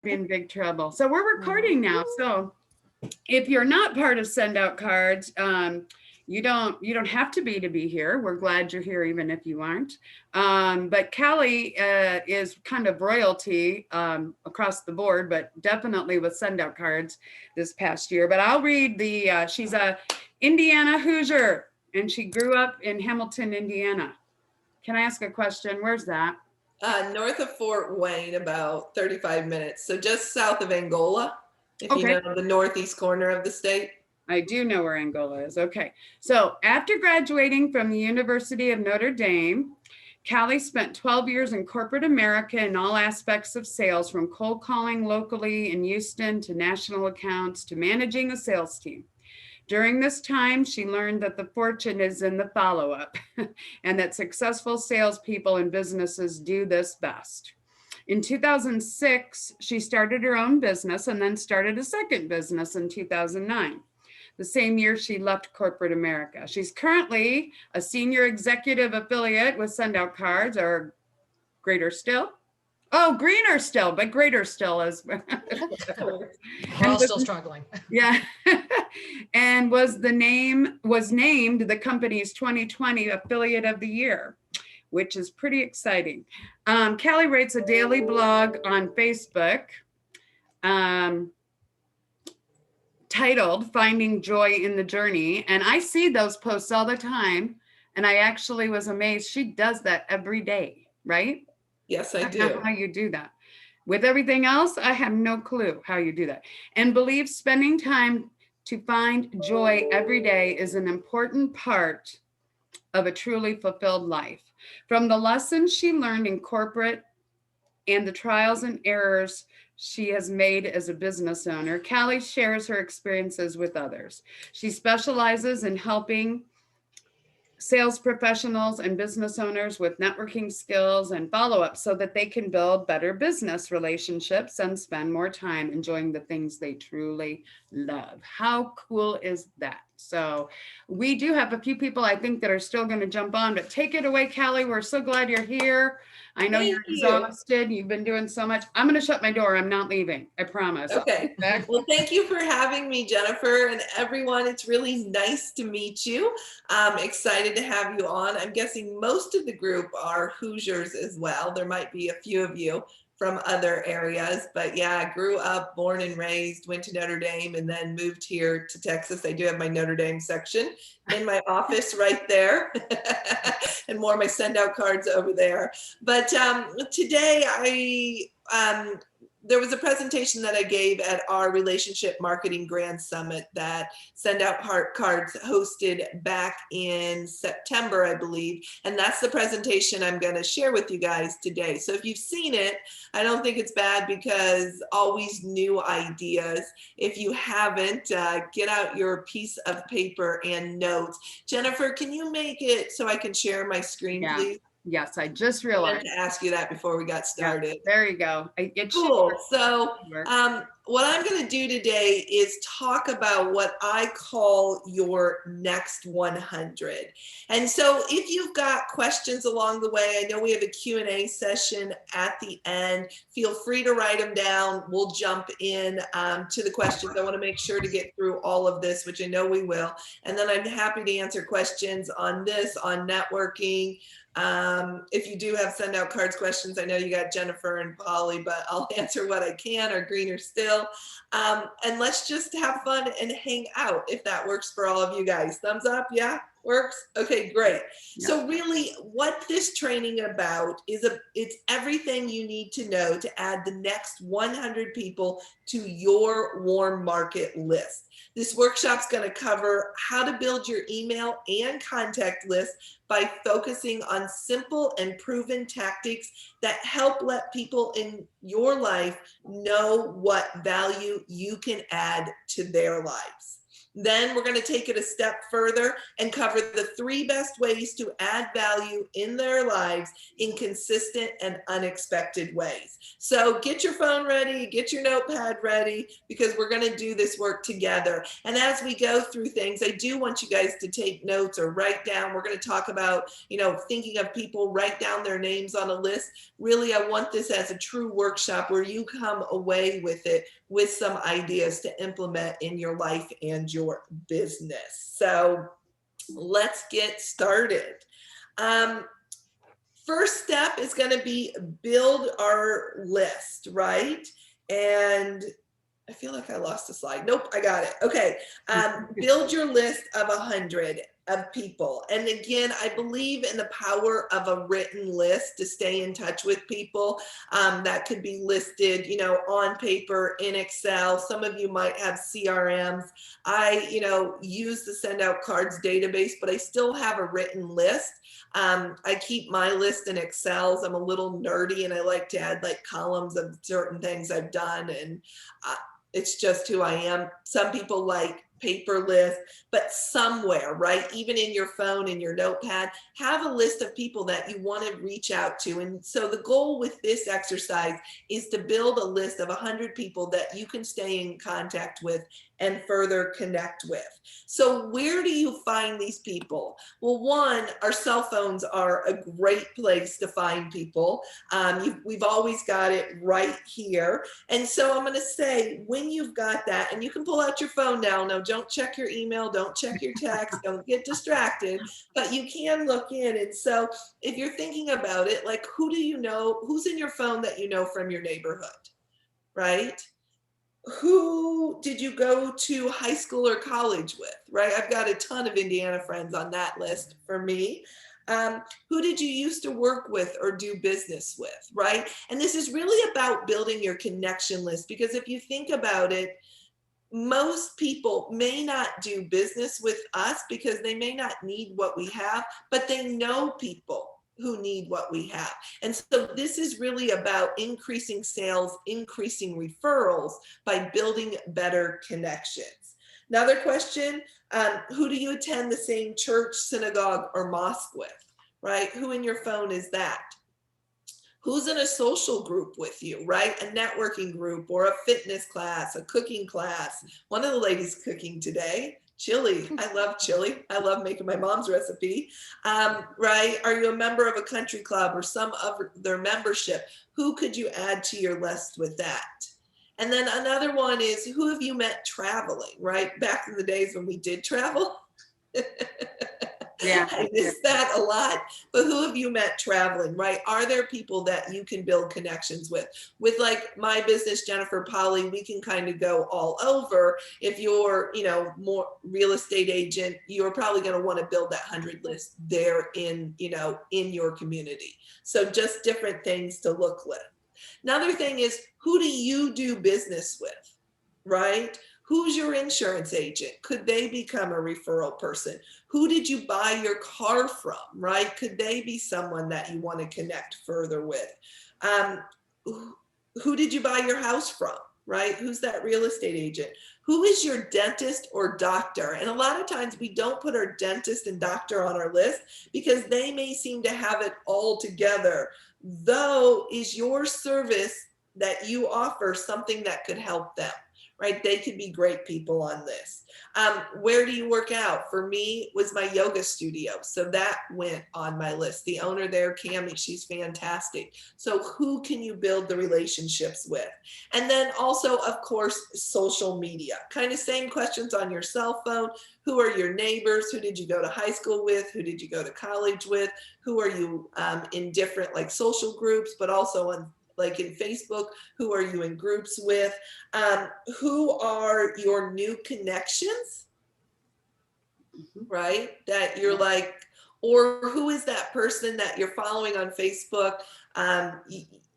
be in big trouble. So we're recording now. So if you're not part of Send Out Cards, you don't have to be here. We're glad you're here, even if you aren't. But Callie is kind of royalty across the board, but definitely with Send Out Cards this past year. But I'll read the. She's a Indiana Hoosier, and she grew up in Hamilton, Indiana. Can I ask a question? Where's that? North of Fort Wayne, about 35 minutes. So just south of Angola, if you Okay. know the northeast corner of the state. I do know where Angola is. Okay. So after graduating from the University of Notre Dame, Callie spent 12 years in corporate America in all aspects of sales, from cold calling locally in Houston to national accounts to managing a sales team. During this time, she learned that the fortune is in the follow-up and that successful salespeople and businesses do this best. In 2006, she started her own business and then started a second business in 2009. The same year she left corporate America. She's currently a senior executive affiliate with Send Out Cards, or greater still. Oh, greener still, but greater still is. We're all still struggling. Yeah. And was named the company's 2020 affiliate of the year, which is pretty exciting. Callie writes a daily blog on Facebook titled Finding Joy in the Journey. And I see those posts all the time. And I actually was amazed. She does that every day, right? Yes, I do. I don't know how you do that. With everything else, I have no clue how you do that. And believes spending time to find joy every day is an important part of a truly fulfilled life. From the lessons she learned in corporate and the trials and errors she has made as a business owner, Callie shares her experiences with others. She specializes in helping sales professionals and business owners with networking skills and follow-up so that they can build better business relationships and spend more time enjoying the things they truly love. How cool is that? So we do have a few people, I think, that are still going to jump on, but take it away, Callie. We're so glad you're here. I know you're exhausted. You've been doing so much. I'm going to shut my door. I'm not leaving. I promise. Okay. Well, thank you for having me, Jennifer, and everyone. It's really nice to meet you. I'm excited to have you on. I'm guessing most of the group are Hoosiers as well. There might be a few of you from other areas, but yeah, I grew up, born and raised, went to Notre Dame, and then moved here to Texas. I do have my Notre Dame section in my office right there, and more of my Send Out Cards over there. But today there was a presentation that I gave at our Relationship Marketing Grand Summit that Send Out Cards hosted back in September, I believe. And that's the presentation I'm going to share with you guys today. So if you've seen it, I don't think it's bad, because always new ideas. If you haven't, get out your piece of paper and notes. Jennifer, can you make it so I can share my screen, please? Yes, I just realized. I meant to ask you that before we got started. Yeah, there you go. Cool. So what I'm going to do today is talk about what I call your next 100. And so if you've got questions along the way, I know we have a Q&A session at the end. Feel free to write them down. We'll jump in to the questions. I want to make sure to get through all of this, which I know we will. And then I'm happy to answer questions on this, on networking. If you do have Send Out Cards questions, I know you got Jennifer and Polly, but I'll answer what I can, or greener still. And let's just have fun and hang out, if that works for all of you guys. Thumbs up, yeah? Works? Okay, great. Yeah. So really what this training about is it's everything you need to know to add the next 100 people to your warm market list. This workshop's going to cover how to build your email and contact list by focusing on simple and proven tactics that help let people in your life know what value you can add to their lives. Then we're going to take it a step further and cover the 3 best ways to add value in their lives in consistent and unexpected ways. So get your phone ready, get your notepad ready, because we're going to do this work together. And as we go through things, I do want you guys to take notes or write down. We're going to talk about, thinking of people, write down their names on a list. Really, I want this as a true workshop where you come away with it with some ideas to implement in your life and your business. So let's get started. First step is going to be build our list, right? And I feel like I lost a slide. Nope, I got it. Okay. Build your list of 100 of people. And again, I believe in the power of a written list to stay in touch with people. That could be listed, on paper, in Excel. Some of you might have CRMs. I, use the Send Out Cards database, but I still have a written list. I keep my list in Excels. I'm a little nerdy and I like to add like columns of certain things I've done, and it's just who I am. Some people like paper list, but somewhere, right? Even in your phone, in your notepad, have a list of people that you want to reach out to. And so the goal with this exercise is to build a list of 100 people that you can stay in contact with and further connect with. So where do you find these people? Well, one, our cell phones are a great place to find people. We've always got it right here. And so I'm going to say, when you've got that, and you can pull out your phone now. No, don't check your email, don't check your text, don't get distracted, but you can look in. And so if you're thinking about it, like, who do you know, who's in your phone that you know from your neighborhood, right? Who did you go to high school or college with, right? I've got a ton of Indiana friends on that list for me. Who did you used to work with or do business with, right? And this is really about building your connection list, because if you think about it, most people may not do business with us because they may not need what we have, but they know people who need what we have. And so this is really about increasing sales, increasing referrals by building better connections. Another question, who do you attend the same church, synagogue, or mosque with, right? Who in your phone is that? Who's in a social group with you, right? A networking group or a fitness class, a cooking class. One of the ladies cooking today, chili. I love chili. I love making my mom's recipe, right? Are you a member of a country club or some other membership? Who could you add to your list with that? And then another one is, who have you met traveling, right? Back in the days when we did travel. Yeah. I miss that a lot. But who have you met traveling, right? Are there people that you can build connections with? With like my business, Jennifer Polly, we can kind of go all over. If you're, more real estate agent, you're probably going to want to build that 100 list there in your community. So just different things to look with. Another thing is, who do you do business with, right? Who's your insurance agent? Could they become a referral person? Who did you buy your car from, right? Could they be someone that you want to connect further with? Who did you buy your house from, right? Who's that real estate agent? Who is your dentist or doctor? And a lot of times we don't put our dentist and doctor on our list because they may seem to have it all together. Though, is your service that you offer something that could help them? Right? They could be great people on this. Where do you work out? For me, was my yoga studio. So that went on my list. The owner there, Cami, she's fantastic. So who can you build the relationships with? And then also, of course, social media. Kind of same questions on your cell phone. Who are your neighbors? Who did you go to high school with? Who did you go to college with? Who are you in different like social groups, but also on like in Facebook, who are you in groups with? Who are your new connections, right? That you're like, or who is that person that you're following on Facebook?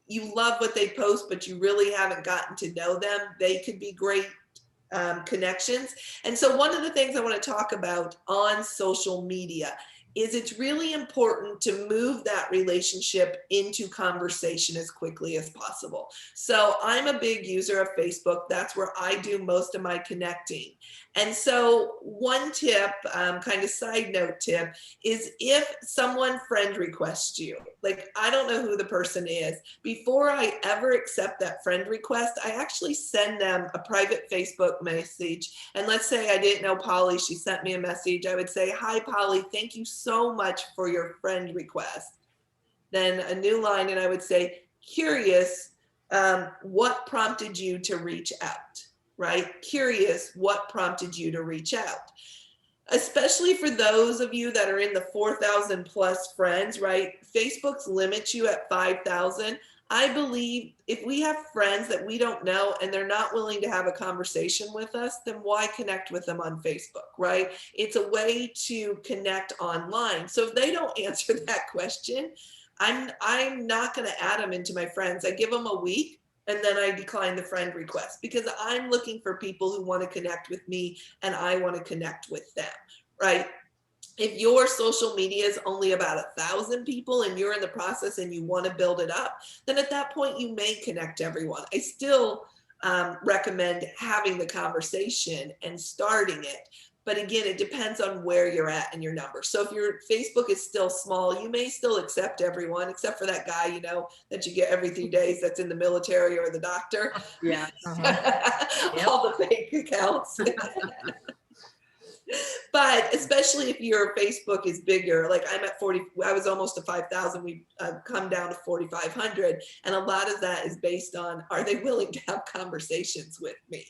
You love what they post, but you really haven't gotten to know them. They could be great connections. And so one of the things I want to talk about on social media is it's really important to move that relationship into conversation as quickly as possible. So I'm a big user of Facebook. That's where I do most of my connecting. And so one tip, kind of side note tip, is if someone friend requests you, like I don't know who the person is, before I ever accept that friend request, I actually send them a private Facebook message. And let's say I didn't know Polly, she sent me a message. I would say, "Hi Polly, thank you so much for your friend request." Then a new line, and I would say, "Curious, what prompted you to reach out?" Right? Curious, what prompted you to reach out? Especially for those of you that are in the 4,000 plus friends, right? Facebook's limits you at 5,000. I believe if we have friends that we don't know and they're not willing to have a conversation with us, then why connect with them on Facebook, right? It's a way to connect online. So if they don't answer that question, I'm not going to add them into my friends. I give them a week and then I decline the friend request because I'm looking for people who want to connect with me and I want to connect with them, right? If your social media is only about 1,000 people and you're in the process and you want to build it up, then at that point you may connect everyone. I still recommend having the conversation and starting it. But again, it depends on where you're at and your number. So if your Facebook is still small, you may still accept everyone, except for that guy, you know, that you get every 3 days that's in the military or the doctor. Yeah. All the fake accounts. But especially if your Facebook is bigger, like I'm at 40, I was almost to 5,000. We've come down to 4,500. And a lot of that is based on, are they willing to have conversations with me?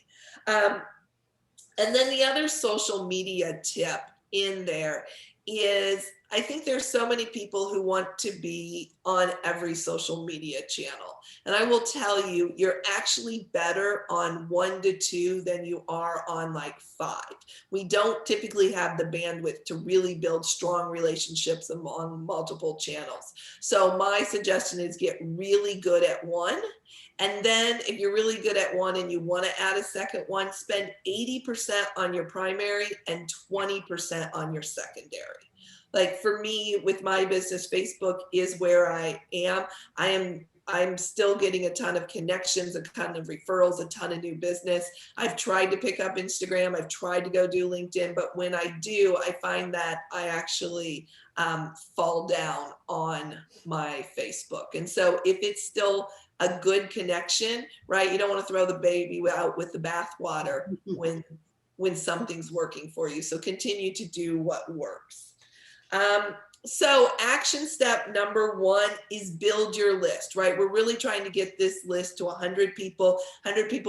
And then the other social media tip in there is I think there's so many people who want to be on every social media channel. And I will tell you, you're actually better on 1 to 2 than you are on like 5. We don't typically have the bandwidth to really build strong relationships among multiple channels. So my suggestion is get really good at one. And then if you're really good at one and you want to add a second one, spend 80% on your primary and 20% on your secondary. Like for me, with my business, Facebook is where I am. I'm still getting a ton of connections, a ton of referrals, a ton of new business. I've tried to pick up Instagram. I've tried to go do LinkedIn, but when I do, I find that I actually fall down on my Facebook. And so if it's still a good connection, right? You don't want to throw the baby out with the bathwater when something's working for you. So continue to do what works. So action step number 1 is build your list, right? We're really trying to get this list to 100 people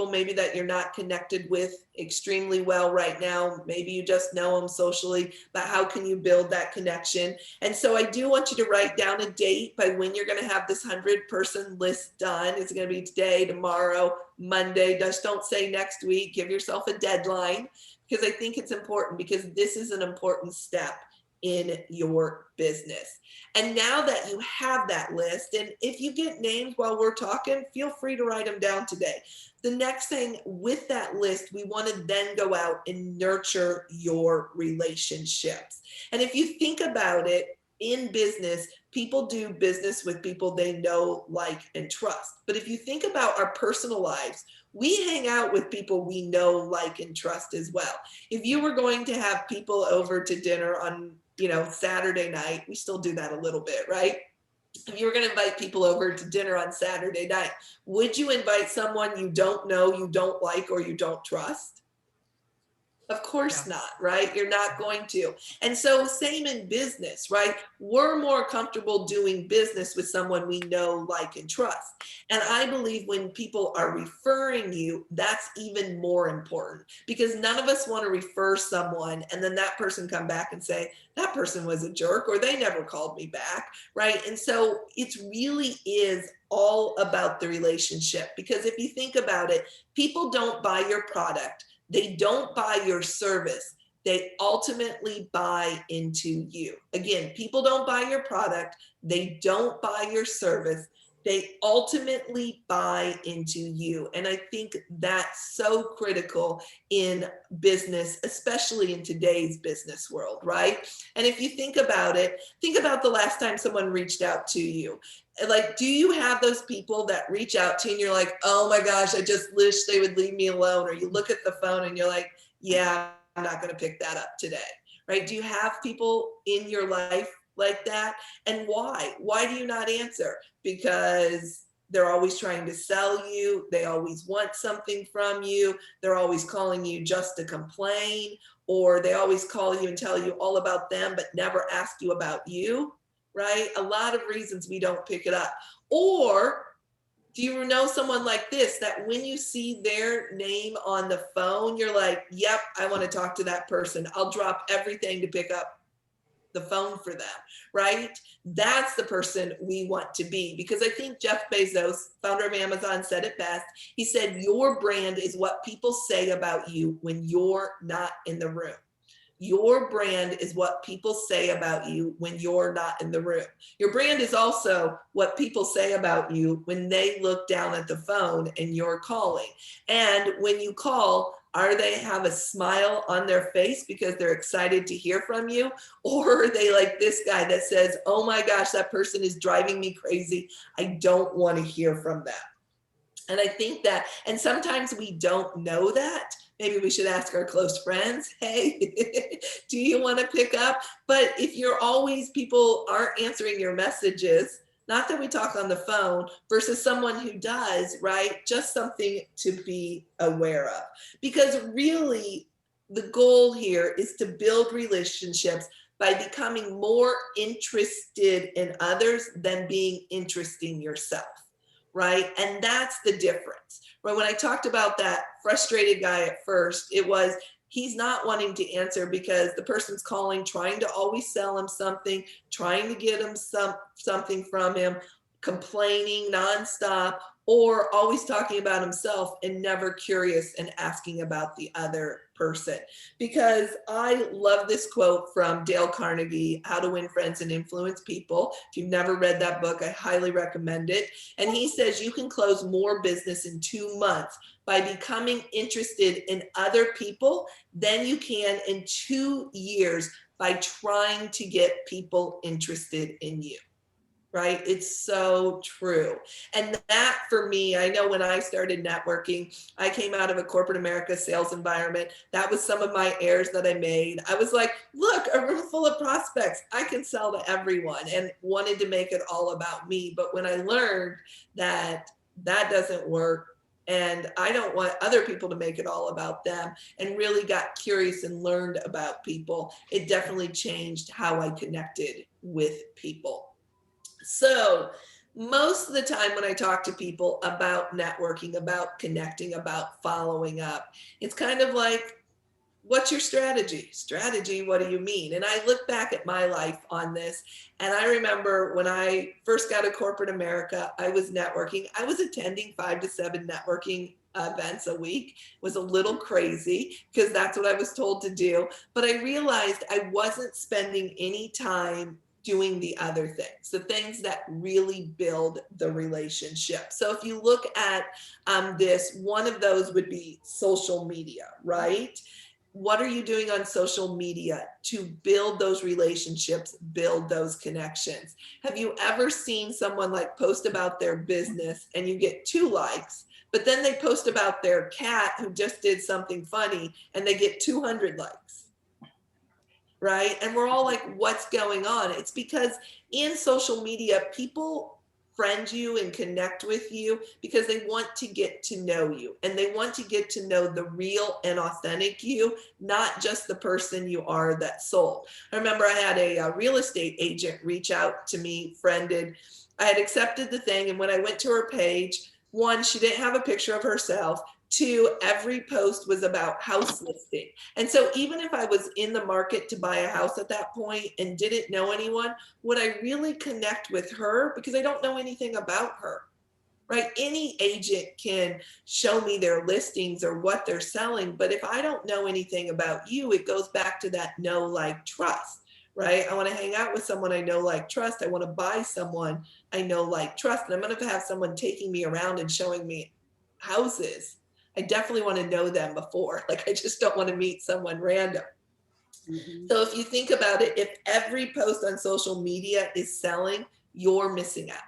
maybe that you're not connected with extremely well right now. Maybe you just know them socially, but how can you build that connection? And so I do want you to write down a date by when you're going to have this 100-person list done. Is it going to be today, tomorrow, Monday? Just don't say next week. Give yourself a deadline because I think it's important because this is an important step in your business. And now that you have that list, and if you get names while we're talking, feel free to write them down today. The next thing with that list, we want to then go out and nurture your relationships. And if you think about it, in business, people do business with people they know, like, and trust. But if you think about our personal lives, we hang out with people we know, like, and trust as well. If you were going to have people over to dinner on, Saturday night, we still do that a little bit, right? If you were going to invite people over to dinner on Saturday night, would you invite someone you don't know, you don't like, or you don't trust? Of course not, right? You're not going to. And so same in business, right? We're more comfortable doing business with someone we know, like, and trust. And I believe when people are referring you, that's even more important because none of us want to refer someone and then that person come back and say, that person was a jerk or they never called me back, right? And so it really is all about the relationship because if you think about it, people don't buy your product. They don't buy your service. They ultimately buy into you. Again, people don't buy your product. They don't buy your service. They ultimately buy into you. And I think that's so critical in business, especially in today's business world, right? And if you think about it, think about the last time someone reached out to you. Like, do you have those people that reach out to you and you're like, oh my gosh, I just wish they would leave me alone? Or you look at the phone and you're like, yeah, I'm not going to pick that up today, right? Do you have people in your life like that? And why? Why do you not answer? Because they're always trying to sell you. They always want something from you. They're always calling you just to complain, or they always call you and tell you all about them, but never ask you about you, right? A lot of reasons we don't pick it up. Or do you know someone like this, that when you see their name on the phone, you're like, yep, I want to talk to that person. I'll drop everything to pick up the phone for them, right? That's the person we want to be, because I think Jeff Bezos, founder of Amazon, said it best. He said, your brand is what people say about you when you're not in the room. Your brand is what people say about you when you're not in the room. Your brand is also what people say about you when they look down at the phone and you're calling. And when you call, are they have a smile on their face because they're excited to hear from you? Or are they like this guy that says, oh my gosh, that person is driving me crazy. I don't want to hear from them. And I think that, and sometimes we don't know that. Maybe we should ask our close friends, hey, do you want to pick up? But if you're always, people aren't answering your messages, not that we talk on the phone, versus someone who does, right? Just something to be aware of. Because really, the goal here is to build relationships by becoming more interested in others than being interesting yourself, right? And that's the difference, right? When I talked about that frustrated guy at first, it was, he's not wanting to answer because the person's calling, trying to always sell him something, trying to get him something from him, complaining nonstop, or always talking about himself and never curious and asking about the other person. Because I love this quote from Dale Carnegie, How to Win Friends and Influence People. If you've never read that book, I highly recommend it. And he says, you can close more business in 2 months by becoming interested in other people than you can in 2 years by trying to get people interested in you. Right? It's so true. And that for me, I know when I started networking, I came out of a corporate America sales environment. That was some of my errors that I made. I was like, look, a room full of prospects. I can sell to everyone, and wanted to make it all about me. But when I learned that that doesn't work, and I don't want other people to make it all about them, and really got curious and learned about people, it definitely changed how I connected with people. So most of the time when I talk to people about networking, about connecting, about following up, it's kind of like, what's your strategy? Strategy, what do you mean? And I look back at my life on this, and I remember when I first got to corporate America, I was networking. I was attending 5 to 7 networking events a week. It was a little crazy because that's what I was told to do. But I realized I wasn't spending any time doing the other things, the things that really build the relationship. So if you look at this, one of those would be social media, right? What are you doing on social media to build those relationships, build those connections? Have you ever seen someone like post about their business and you get 2 likes, but then they post about their cat who just did something funny and they get 200 likes? Right? And we're all like, what's going on? It's because in social media, people friend you and connect with you because they want to get to know you, and they want to get to know the real and authentic you, not just the person you are that sold. I remember I had a real estate agent reach out to me, friended. I had accepted the thing, and when I went to her page, 1, she didn't have a picture of herself. 2, every post was about house listing. And so even if I was in the market to buy a house at that point and didn't know anyone, would I really connect with her? Because I don't know anything about her, right? Any agent can show me their listings or what they're selling, but if I don't know anything about you, it goes back to that know, like, trust, right? I want to hang out with someone I know, like, trust. I want to buy someone I know, like, trust. And I'm going to have someone taking me around and showing me houses. I definitely want to know them before. Like, I just don't want to meet someone random. Mhm. So if you think about it, if every post on social media is selling, you're missing out.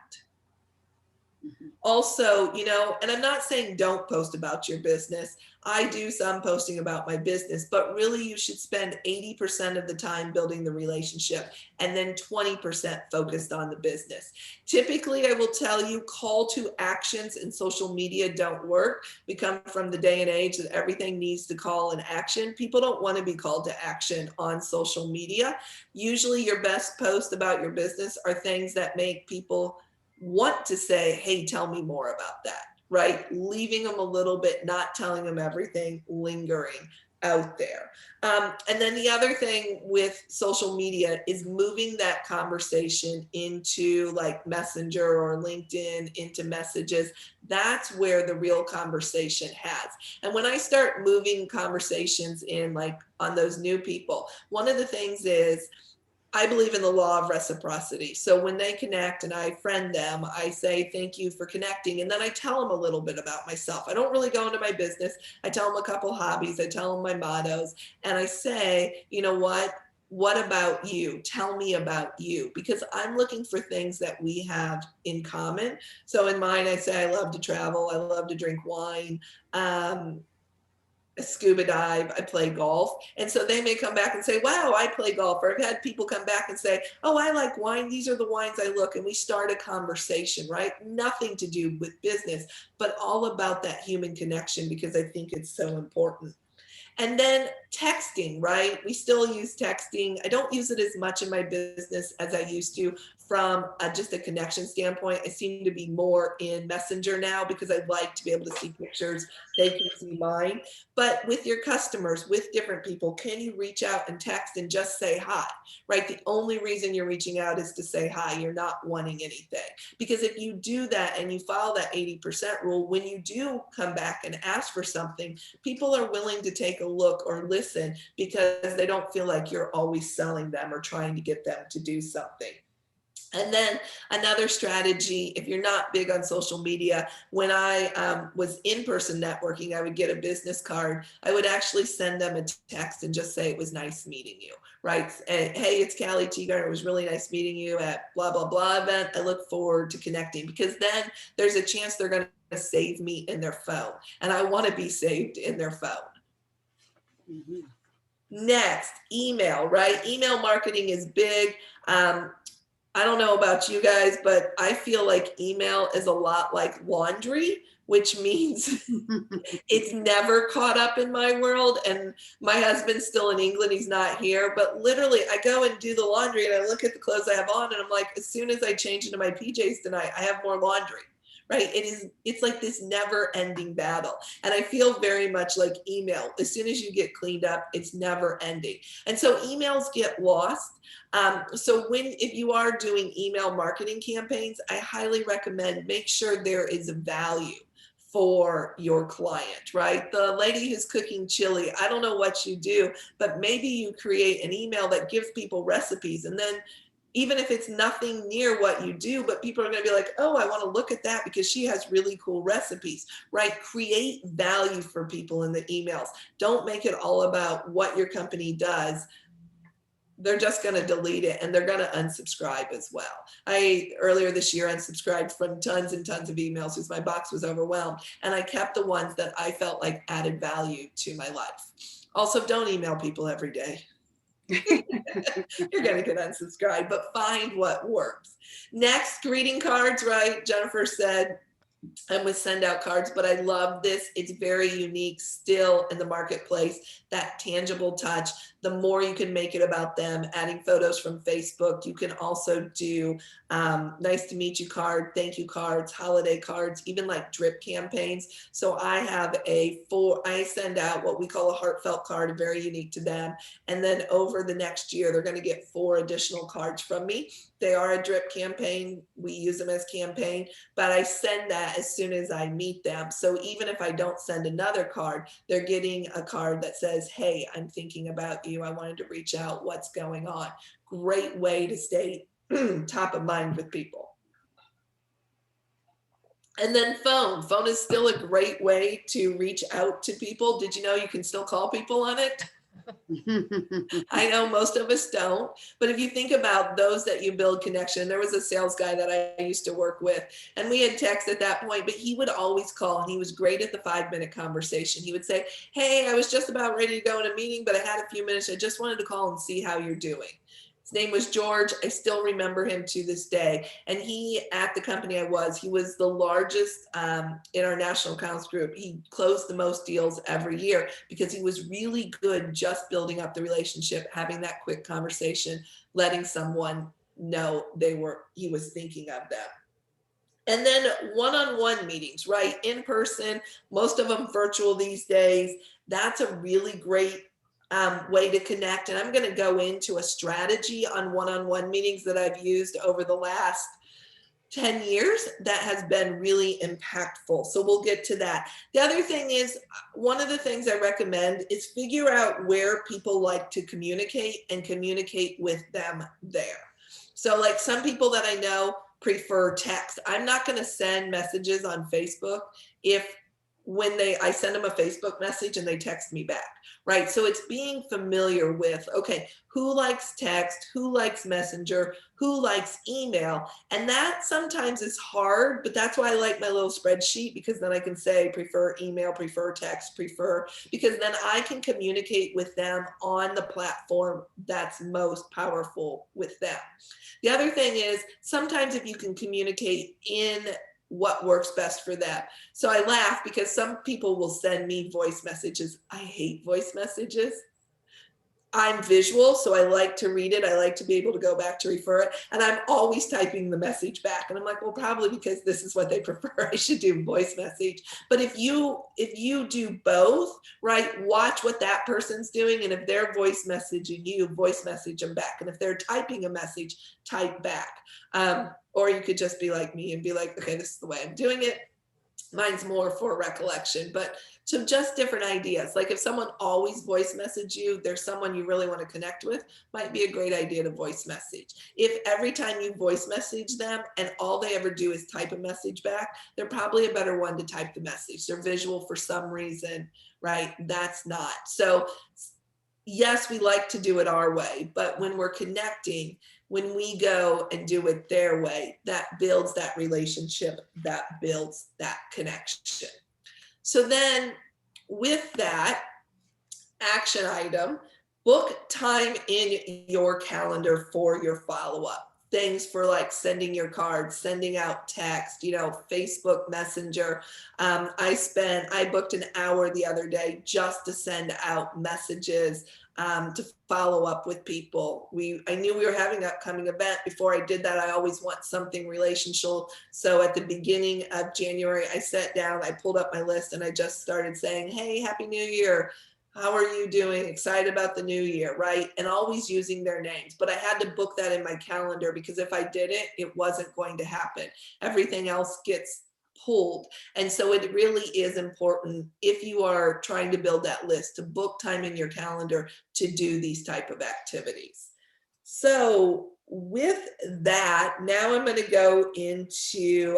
Mhm. Also, you know, and I'm not saying don't post about your business. I do some posting about my business, but really you should spend 80% of the time building the relationship and then 20% focused on the business. Typically, I will tell you, call to actions in social media don't work. We come from the day and age that everything needs to call an action. People don't want to be called to action on social media. Usually your best posts about your business are things that make people want to say, hey, tell me more about that, right? Leaving them a little bit, not telling them everything, lingering out there. And then the other thing with social media is moving that conversation into like Messenger or LinkedIn, into messages. That's where the real conversation has. And when I start moving conversations in, like on those new people, one of the things is, I believe in the law of reciprocity. So when they connect and I friend them, I say, thank you for connecting. And then I tell them a little bit about myself. I don't really go into my business. I tell them a couple hobbies. I tell them my mottos. And I say, you know what? What about you? Tell me about you. Because I'm looking for things that we have in common. So in mine, I say, I love to travel. I love to drink wine. Scuba dive, I play golf. And so they may come back and say, wow, I play golf. Or I've had people come back and say, oh, I like wine. These are the wines I look. And we start a conversation, right? Nothing to do with business, but all about that human connection, because I think it's so important. And then texting, right? We still use texting. I don't use it as much in my business as I used to from just a connection standpoint. I seem to be more in Messenger now because I like to be able to see pictures. They can see mine. But with your customers, with different people, can you reach out and text and just say hi, right? The only reason you're reaching out is to say hi. You're not wanting anything. Because if you do that and you follow that 80% rule, when you do come back and ask for something, people are willing to take a look or listen because they don't feel like you're always selling them or trying to get them to do something. And then another strategy, if you're not big on social media, when I was in-person networking, I would get a business card. I would actually send them a text and just say, it was nice meeting you, right? And, hey, it's Callie Teegardin. It was really nice meeting you at blah, blah, blah event. I look forward to connecting, because then there's a chance they're going to save me in their phone. And I want to be saved in their phone. Mhm. Next, email, right? Email marketing is big. I don't know about you guys, but I feel like email is a lot like laundry, which means it's never caught up in my world. And my husband's still in England. He's not here. But literally, I go and do the laundry and I look at the clothes I have on and I'm like, as soon as I change into my PJs tonight, I have more laundry. Right? It's like this never ending battle. And I feel very much like email. As soon as you get cleaned up, it's never ending. And so emails get lost. So if you are doing email marketing campaigns, I highly recommend make sure there is a value for your client, right? The lady who's cooking chili, I don't know what you do, but maybe you create an email that gives people recipes, and then even if it's nothing near what you do, but people are going to be like, oh, I want to look at that because she has really cool recipes, right? Create value for people in the emails. Don't make it all about what your company does. They're just going to delete it and they're going to unsubscribe as well. I earlier this year unsubscribed from tons and tons of emails because my box was overwhelmed, and I kept the ones that I felt like added value to my life. Also, don't email people every day. You're going to get unsubscribed, but find what works. Next, greeting cards, right? Jennifer said, and with send out cards, but I love this. It's very unique still in the marketplace, that tangible touch. The more you can make it about them, adding photos from Facebook. You can also do nice to meet you card, thank you cards, holiday cards, even like drip campaigns. So I have I send out what we call a heartfelt card, very unique to them. And then over the next year, they're going to get 4 additional cards from me. They are a drip campaign. We use them as campaign, but I send that as soon as I meet them. So even if I don't send another card, they're getting a card that says, hey, I'm thinking about you. I wanted to reach out. What's going on? Great way to stay top of mind with people. And then phone. Phone is still a great way to reach out to people. Did you know you can still call people on it? I know most of us don't, but if you think about those that you build connection, there was a sales guy that I used to work with, and we had text at that point, but he would always call, and he was great at the 5-minute conversation. He would say, hey, I was just about ready to go in a meeting, but I had a few minutes. I just wanted to call and see how you're doing. His name was George. I still remember him to this day. And he, at the company he was the largest in our national accounts group. He closed the most deals every year because he was really good just building up the relationship, having that quick conversation, letting someone know he was thinking of them. And then one-on-one meetings, right? In person, most of them virtual these days. That's a really great way to connect. And I'm going to go into a strategy on one-on-one meetings that I've used over the last 10 years that has been really impactful. So we'll get to that. The other thing is, one of the things I recommend is figure out where people like to communicate and communicate with them there. So like some people that I know prefer text. I'm not going to send messages on Facebook when I send them a Facebook message and they text me back, right? So it's being familiar with, okay, who likes text, who likes Messenger, who likes email? And that sometimes is hard, but that's why I like my little spreadsheet, because then I can say prefer email, prefer text, because then I can communicate with them on the platform that's most powerful with them. The other thing is sometimes if you can communicate in what works best for them. So I laugh because some people will send me voice messages. I hate voice messages. I'm visual, so I like to read it. I like to be able to go back to refer it. And I'm always typing the message back. And I'm like, well, probably because this is what they prefer, I should do voice message. But if you do both, right, watch what that person's doing. And if they're voice messaging you, voice message them back. And if they're typing a message, type back. Or you could just be like me and be like, okay, this is the way I'm doing it. Mine's more for recollection, but so just different ideas. Like if someone always voice message you, there's someone you really want to connect with, might be a great idea to voice message. If every time you voice message them and all they ever do is type a message back, they're probably a better one to type the message. They're visual for some reason, right? That's not. So yes, we like to do it our way, but when we're connecting, when we go and do it their way, that builds that relationship, that builds that connection. So then with that action item, book time in your calendar for your follow-up. Things for like sending your cards, sending out text, Facebook Messenger. I booked an hour the other day just to send out messages, to follow up with people. I knew we were having an upcoming event. Before I did that, I always want something relational. So at the beginning of January, I sat down, I pulled up my list, and I just started saying, hey, Happy New Year. How are you doing? Excited about the new year, right? And always using their names. But I had to book that in my calendar because if I did it, it wasn't going to happen. Everything else gets pulled. And so it really is important, if you are trying to build that list, to book time in your calendar to do these type of activities. So with that, now I'm going to go into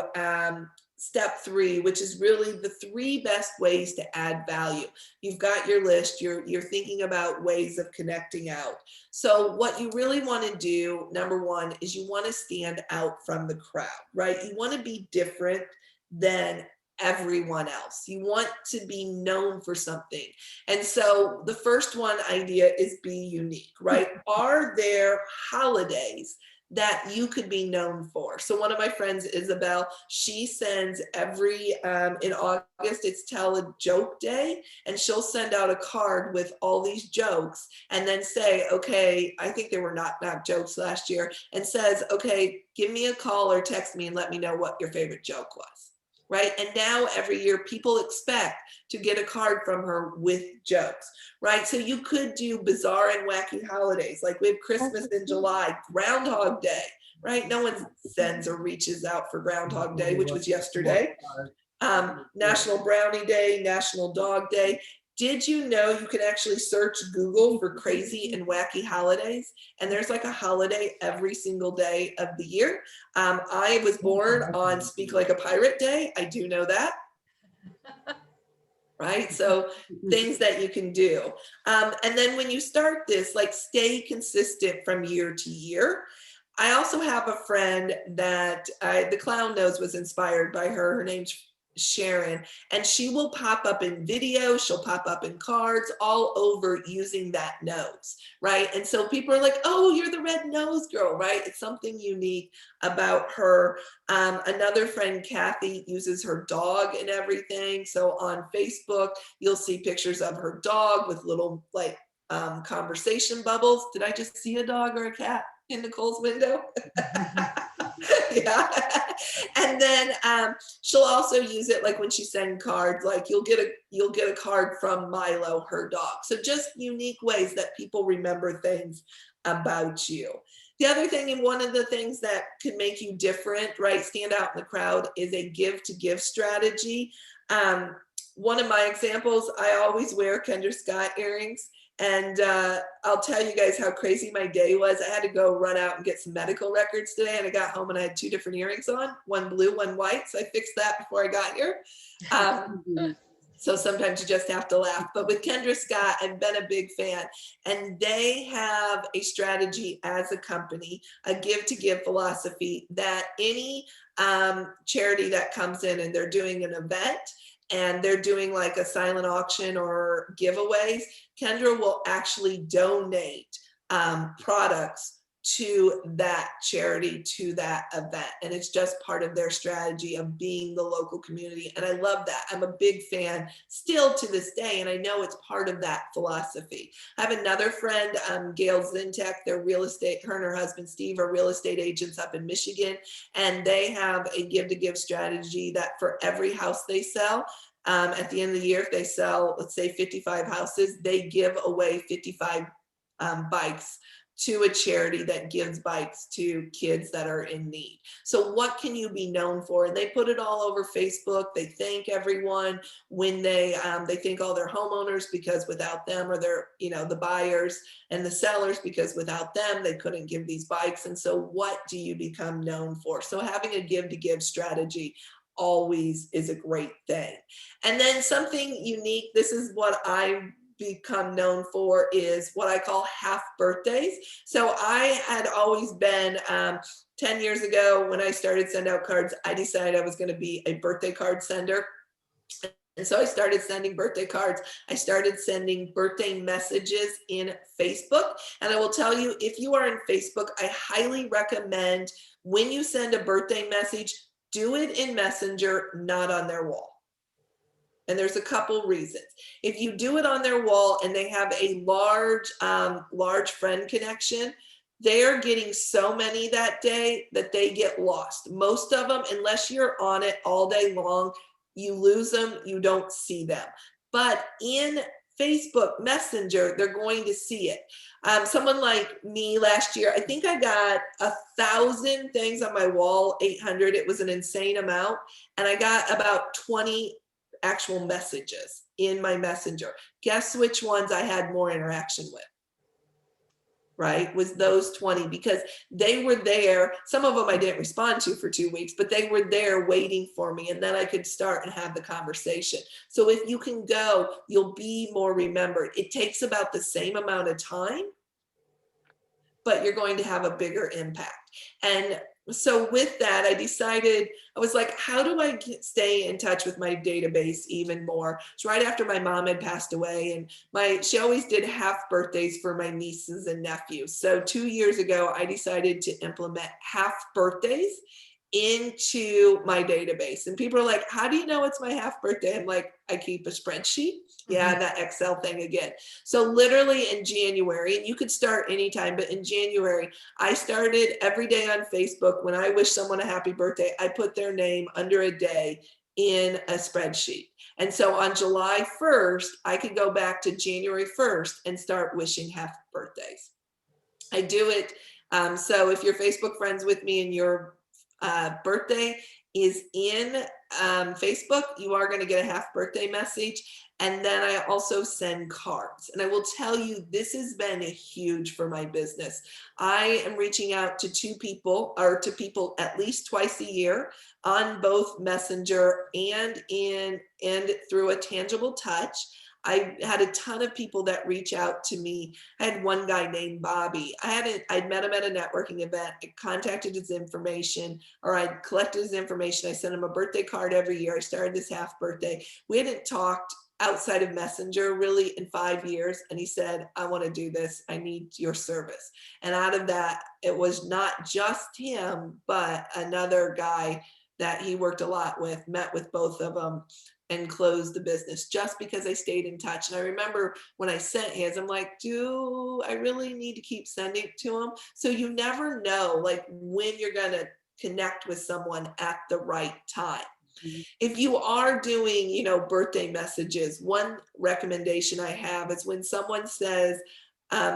step 3, which is really the 3 best ways to add value. You've got your list, you're thinking about ways of connecting out. So what you really want to do, number 1, is you want to stand out from the crowd, right? You want to be different than everyone else. You want to be known for something. And so the first one idea is be unique, right? Are there holidays that you could be known for? So one of my friends, Isabel, she sends in August, it's Tell a Joke Day, and she'll send out a card with all these jokes and then say, okay, I think there were not jokes last year, and says, okay, give me a call or text me and let me know what your favorite joke was. Right? And now every year people expect to get a card from her with jokes, right? So you could do bizarre and wacky holidays. Like we have Christmas in July, Groundhog Day, right? No one sends or reaches out for Groundhog Day, which was yesterday. National Brownie Day, National Dog Day. Did you know you can actually search Google for crazy and wacky holidays? And there's like a holiday every single day of the year. I was born on Speak Like a Pirate Day. I do know that. Right? So things that you can do. And then when you start this, like stay consistent from year to year. I also have a friend that the clown nose was inspired by her. Her name's Sharon, and she will pop up in videos, she'll pop up in cards all over using that nose, right? And so people are like, oh, you're the red nose girl, right? It's something unique about her. Another friend, Kathy, uses her dog and everything. So on Facebook, you'll see pictures of her dog with little like conversation bubbles. Did I just see a dog or a cat in Nicole's window? Yeah. And then she'll also use it like when she sends cards, like you'll get a card from Milo, her dog. So just unique ways that people remember things about you. The other thing, and one of the things that can make you different, right, stand out in the crowd, is a give to give strategy. One of my examples, I always wear Kendra Scott earrings. And I'll tell you guys how crazy my day was. I had to go run out and get some medical records today, and I got home and I had 2 different earrings on, one blue, one white. So I fixed that before I got here. So sometimes you just have to laugh. But with Kendra Scott, I've been a big fan. And they have a strategy as a company, a give to give philosophy, that any charity that comes in and they're doing an event, and they're doing like a silent auction or giveaways, Kendra will actually donate products to that charity, to that event. And it's just part of their strategy of being the local community. And I love that. I'm a big fan still to this day. And I know it's part of that philosophy. I have another friend, Gail Zintek, they're real estate, her and her husband, Steve, are real estate agents up in Michigan. And they have a give to give strategy that for every house they sell, at the end of the year, if they sell, let's say 55 houses, they give away 55 bikes to a charity that gives bikes to kids that are in need. So what can you be known for? And they put it all over Facebook. They thank everyone when they thank all their homeowners, because without them, or their, the buyers and the sellers, because without them, they couldn't give these bikes. And so what do you become known for? So having a give to give strategy always is a great thing. And then something unique, this is what I become known for, is what I call half birthdays. So I had always been 10 years ago when I started send out cards, I decided I was going to be a birthday card sender. And so I started sending birthday cards. I started sending birthday messages in Facebook. And I will tell you, if you are in Facebook, I highly recommend when you send a birthday message, do it in Messenger, not on their wall. And there's a couple reasons. If you do it on their wall and they have a large friend connection, they're getting so many that day that they get lost. Most of them, unless you're on it all day long, you lose them, you don't see them. But in Facebook Messenger, they're going to see it. Someone like me last year, I think I got 1,000 things on my wall, 800. It was an insane amount. And I got about 20 actual messages in my Messenger. Guess which ones I had more interaction with? Right? Was those 20, because they were there. Some of them I didn't respond to for 2 weeks, but they were there waiting for me. And then I could start and have the conversation. So if you can go, you'll be more remembered. It takes about the same amount of time, but you're going to have a bigger impact. And so with that, I decided, I was like, how do I stay in touch with my database even more? It's right after my mom had passed away, and she always did half birthdays for my nieces and nephews. So 2 years ago, I decided to implement half birthdays into my database. And people are like, how do you know it's my half birthday? I'm like, I keep a spreadsheet. Yeah, that Excel thing again. So literally in January, and you could start anytime, but in January, I started every day on Facebook. When I wish someone a happy birthday, I put their name under a day in a spreadsheet. And so on July 1st, I could go back to January 1st and start wishing happy birthdays. I do it So if you're Facebook friends with me and your birthday is in Facebook, you are going to get a half birthday message. And then I also send cards. And I will tell you, this has been huge for my business. I am reaching out to to people at least twice a year on both Messenger and through a tangible touch. I had a ton of people that reach out to me. I had one guy named Bobby. I'd met him at a networking event. I contacted his information, or I'd collected his information. I sent him a birthday card every year. I started his half birthday. We hadn't talked outside of Messenger really in 5 years. And he said, I want to do this. I need your service. And out of that, it was not just him, but another guy that he worked a lot with, met with both of them and closed the business just because I stayed in touch. And I remember when I sent his, I'm like, do I really need to keep sending it to him? So you never know like when you're going to connect with someone at the right time. If you are doing, birthday messages, one recommendation I have is when someone says,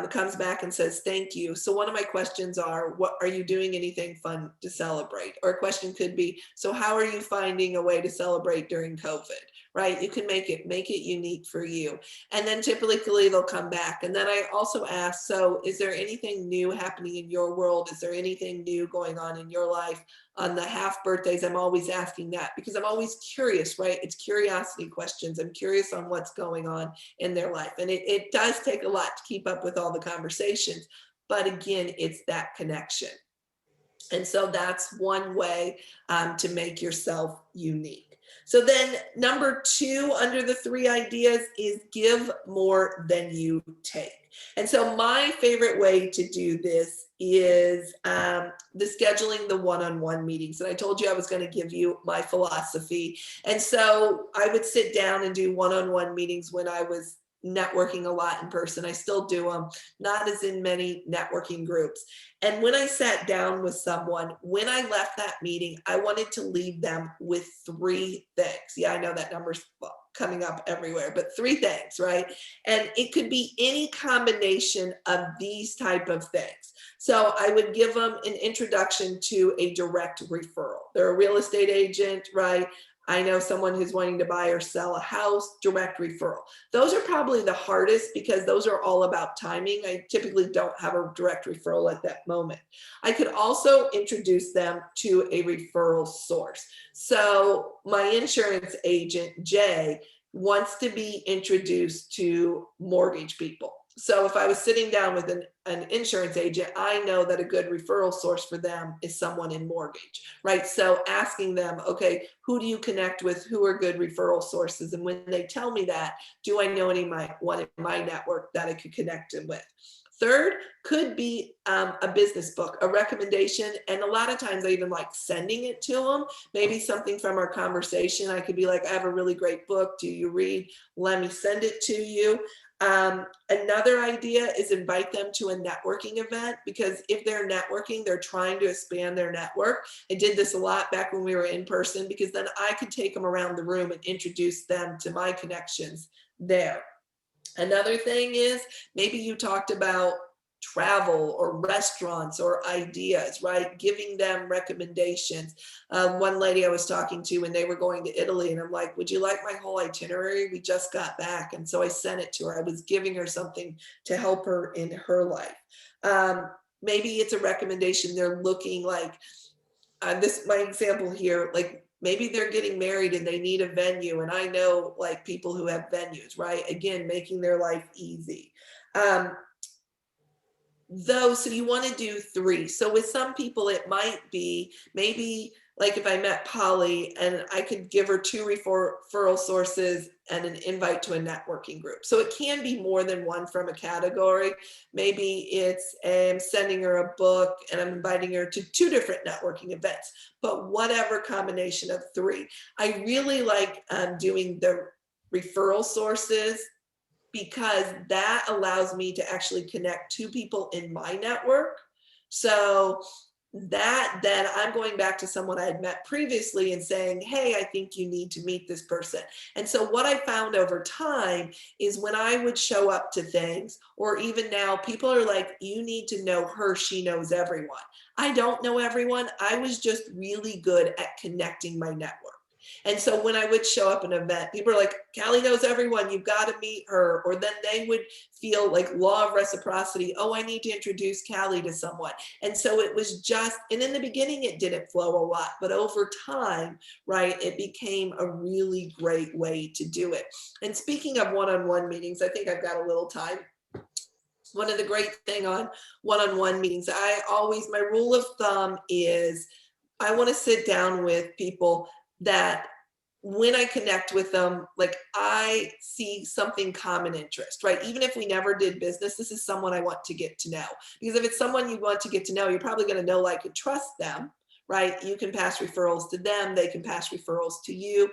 comes back and says, thank you. So one of my questions are, what are you doing anything fun to celebrate? Or a question could be, so how are you finding a way to celebrate during COVID? Right? You can make it unique for you. And then typically they'll come back. And then I also ask, so is there anything new happening in your world? Is there anything new going on in your life? On the half birthdays, I'm always asking that because I'm always curious, right? It's curiosity questions. I'm curious on what's going on in their life. And it does take a lot to keep up with all the conversations. But again, it's that connection. And so that's one way to make yourself unique. So then number 2 under the 3 ideas is give more than you take. And so my favorite way to do this is the scheduling the one-on-one meetings. And I told you I was going to give you my philosophy. And so I would sit down and do one-on-one meetings when I was networking a lot in person. I still do them, not as in many networking groups. And when I sat down with someone, when I left that meeting, I wanted to leave them with 3 things. Yeah, I know that number's coming up everywhere, but 3 things, right? And it could be any combination of these type of things. So I would give them an introduction to a direct referral. They're a real estate agent, right? I know someone who's wanting to buy or sell a house, direct referral. Those are probably the hardest because those are all about timing. I typically don't have a direct referral at that moment. I could also introduce them to a referral source. So my insurance agent, Jay, wants to be introduced to mortgage people. So if I was sitting down with an insurance agent, I know that a good referral source for them is someone in mortgage, right? So asking them, okay, who do you connect with? Who are good referral sources? And when they tell me that, do I know anyone in my network that I could connect them with? Third could be a business book, a recommendation. And a lot of times I even like sending it to them, maybe something from our conversation. I could be like, I have a really great book. Do you read? Let me send it to you. Another idea is invite them to a networking event, because if they're networking, they're trying to expand their network. I did this a lot back when we were in person, because then I could take them around the room and introduce them to my connections there. Another thing is maybe you talked about travel or restaurants or ideas, right? Giving them recommendations. One lady I was talking to when they were going to Italy, and I'm like, would you like my whole itinerary? We just got back. And so I sent it to her. I was giving her something to help her in her life. Maybe it's a recommendation. They're looking like, my example here, like maybe they're getting married and they need a venue. And I know like people who have venues, right? Again, making their life easy. So you want to do 3. So with some people, it might be maybe like if I met Polly and I could give her 2 referral sources and an invite to a networking group. So it can be more than one from a category. Maybe it's sending her a book and I'm inviting her to 2 different networking events, but whatever combination of 3. I really like doing the referral sources, because that allows me to actually connect 2 people in my network. So then I'm going back to someone I had met previously and saying, hey, I think you need to meet this person. And so what I found over time is when I would show up to things, or even now, people are like, you need to know her, she knows everyone. I don't know everyone. I was just really good at connecting my network. And so when I would show up at an event, people are like, Callie knows everyone, you've got to meet her. Or then they would feel like law of reciprocity. Oh, I need to introduce Callie to someone. And so it was just, and in the beginning, it didn't flow a lot, but over time, right, it became a really great way to do it. And speaking of one-on-one meetings, I think I've got a little time. One of the great thing on one-on-one meetings, my rule of thumb is I want to sit down with people that when I connect with them, like I see something common interest, right? Even if we never did business, this is someone I want to get to know. Because if it's someone you want to get to know, you're probably going to know, like, and trust them, right? You can pass referrals to them. They can pass referrals to you.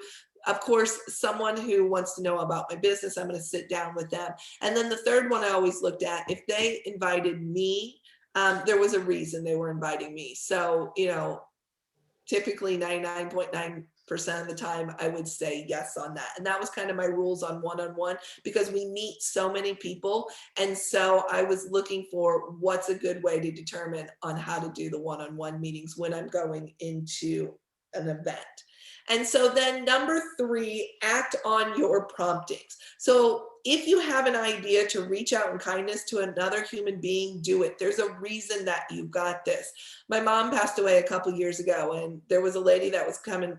Of course, someone who wants to know about my business, I'm going to sit down with them. And then the third one I always looked at, if they invited me, there was a reason they were inviting me. So, typically 99.9% of the time I would say yes on that. And that was kind of my rules on one-on-one, because we meet so many people. And so I was looking for what's a good way to determine on how to do the one-on-one meetings when I'm going into an event. And so then number 3, act on your promptings. So if you have an idea to reach out in kindness to another human being, do it. There's a reason that you got this. My mom passed away a couple years ago, and there was a lady that was coming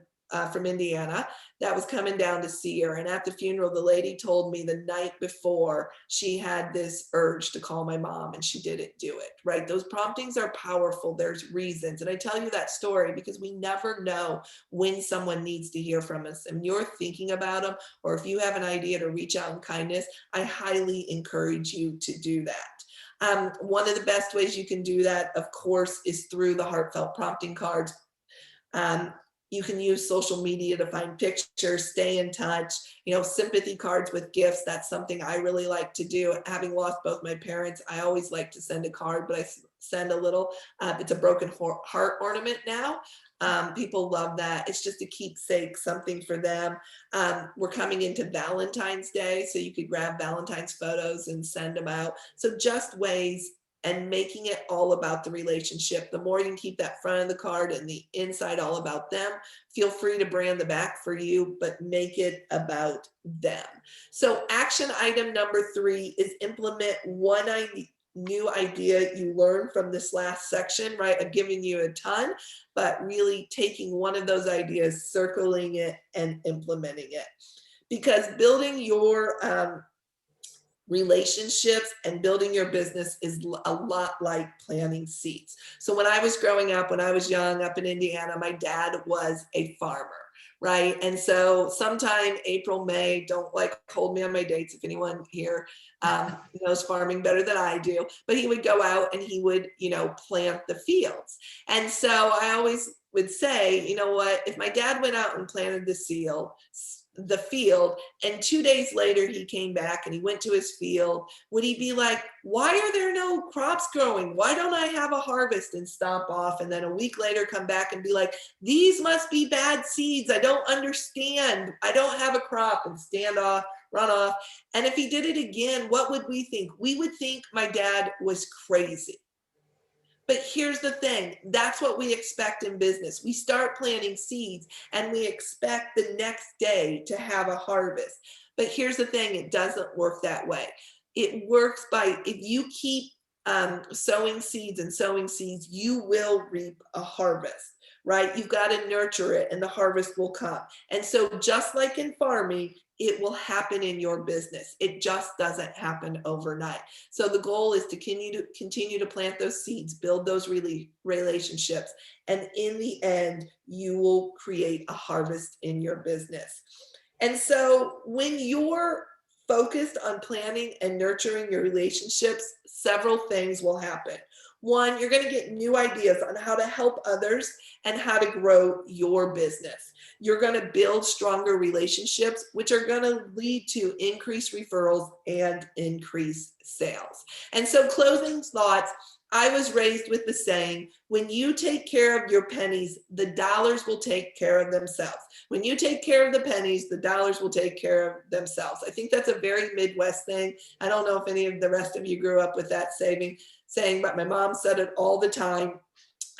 from Indiana that was coming down to see her. And at the funeral, the lady told me the night before she had this urge to call my mom, and she didn't do it, right? Those promptings are powerful. There's reasons. And I tell you that story because we never know when someone needs to hear from us. And you're thinking about them, or if you have an idea to reach out in kindness, I highly encourage you to do that. One of the best ways you can do that, of course, is through the heartfelt prompting cards. You can use social media to find pictures, stay in touch, sympathy cards with gifts. That's something I really like to do. Having lost both my parents, I always like to send a card, but I send a little, it's a broken heart ornament now. People love that. It's just a keepsake, something for them. We're coming into Valentine's Day, so you could grab Valentine's photos and send them out. So just ways, and making it all about the relationship. The more you can keep that front of the card and the inside all about them, feel free to brand the back for you, but make it about them. So action item number 3 is implement one new idea you learned from this last section, right? I'm giving you a ton, but really taking one of those ideas, circling it, and implementing it. Because building your relationships and building your business is a lot like planting seeds. So when I was growing up, when I was young up in Indiana, my dad was a farmer, right? And so sometime April, May, don't hold me on my dates if anyone here knows farming better than I do, but he would go out and he would, plant the fields. And so I always would say, you know what, if my dad went out and planted the field, and 2 days later he came back and he went to his field, would he be like, why are there no crops growing? Why don't I have a harvest? And stomp off, and then a week later come back and be like, these must be bad seeds, I don't understand, I don't have a crop, and stand off, run off. And if he did it again, what would we think? We would think my dad was crazy. But here's the thing, that's what we expect in business. We start planting seeds and we expect the next day to have a harvest. But here's the thing, it doesn't work that way. It works by, if you keep sowing seeds, you will reap a harvest, right? You've got to nurture it and the harvest will come. And so just like in farming, it will happen in your business. It just doesn't happen overnight. So the goal is to continue to plant those seeds, build those relationships, and in the end, you will create a harvest in your business. And so when you're focused on planning and nurturing your relationships, several things will happen. One, you're going to get new ideas on how to help others and how to grow your business. You're going to build stronger relationships, which are going to lead to increased referrals and increased sales. And so closing thoughts, I was raised with the saying, when you take care of your pennies, the dollars will take care of themselves. When you take care of the pennies, the dollars will take care of themselves. I think that's a very Midwest thing. I don't know if any of the rest of you grew up with that saying, but my mom said it all the time.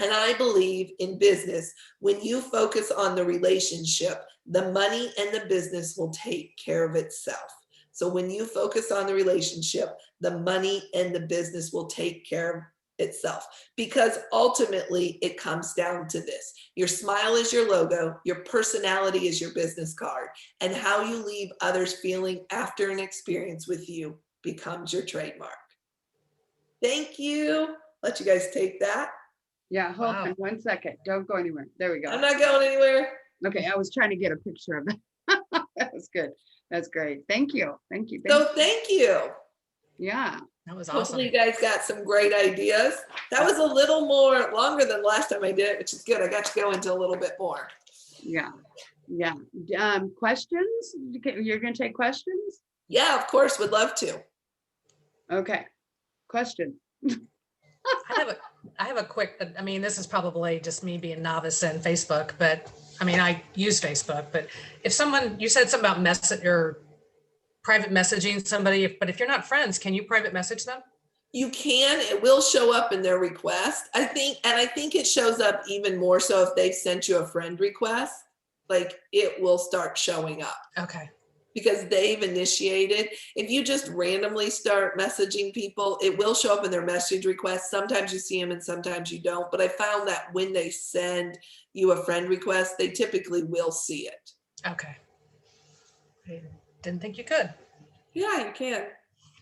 And I believe in business, when you focus on the relationship, the money and the business will take care of itself. So when you focus on the relationship, the money and the business will take care of itself, because ultimately it comes down to this. Your smile is your logo, your personality is your business card, and how you leave others feeling after an experience with you becomes your trademark. Thank you. Let you guys take that. Yeah, hold on 1 second. Don't go anywhere. There we go. I'm not going anywhere. Okay, I was trying to get a picture of that. That was good. That's great. Thank you. Thank you. So thank you. Yeah. That was awesome. Hopefully you guys got some great ideas. That was a little more longer than last time I did it, which is good. I got to go into a little bit more. Yeah. Yeah. Questions? You're going to take questions? Yeah, of course. Would love to. Okay. Question. I have a quick, I mean, this is probably just me being novice in Facebook, but I mean, I use Facebook, but if someone, you said something about message or private messaging somebody, but if you're not friends, can you private message them? You can. It will show up in their request, I think. And I think it shows up even more so if they've sent you a friend request, like it will start showing up. Okay. Because they've initiated. If you just randomly start messaging people, it will show up in their message requests. Sometimes you see them and sometimes you don't. But I found that when they send you a friend request, they typically will see it. Okay. I didn't think you could. Yeah, you can.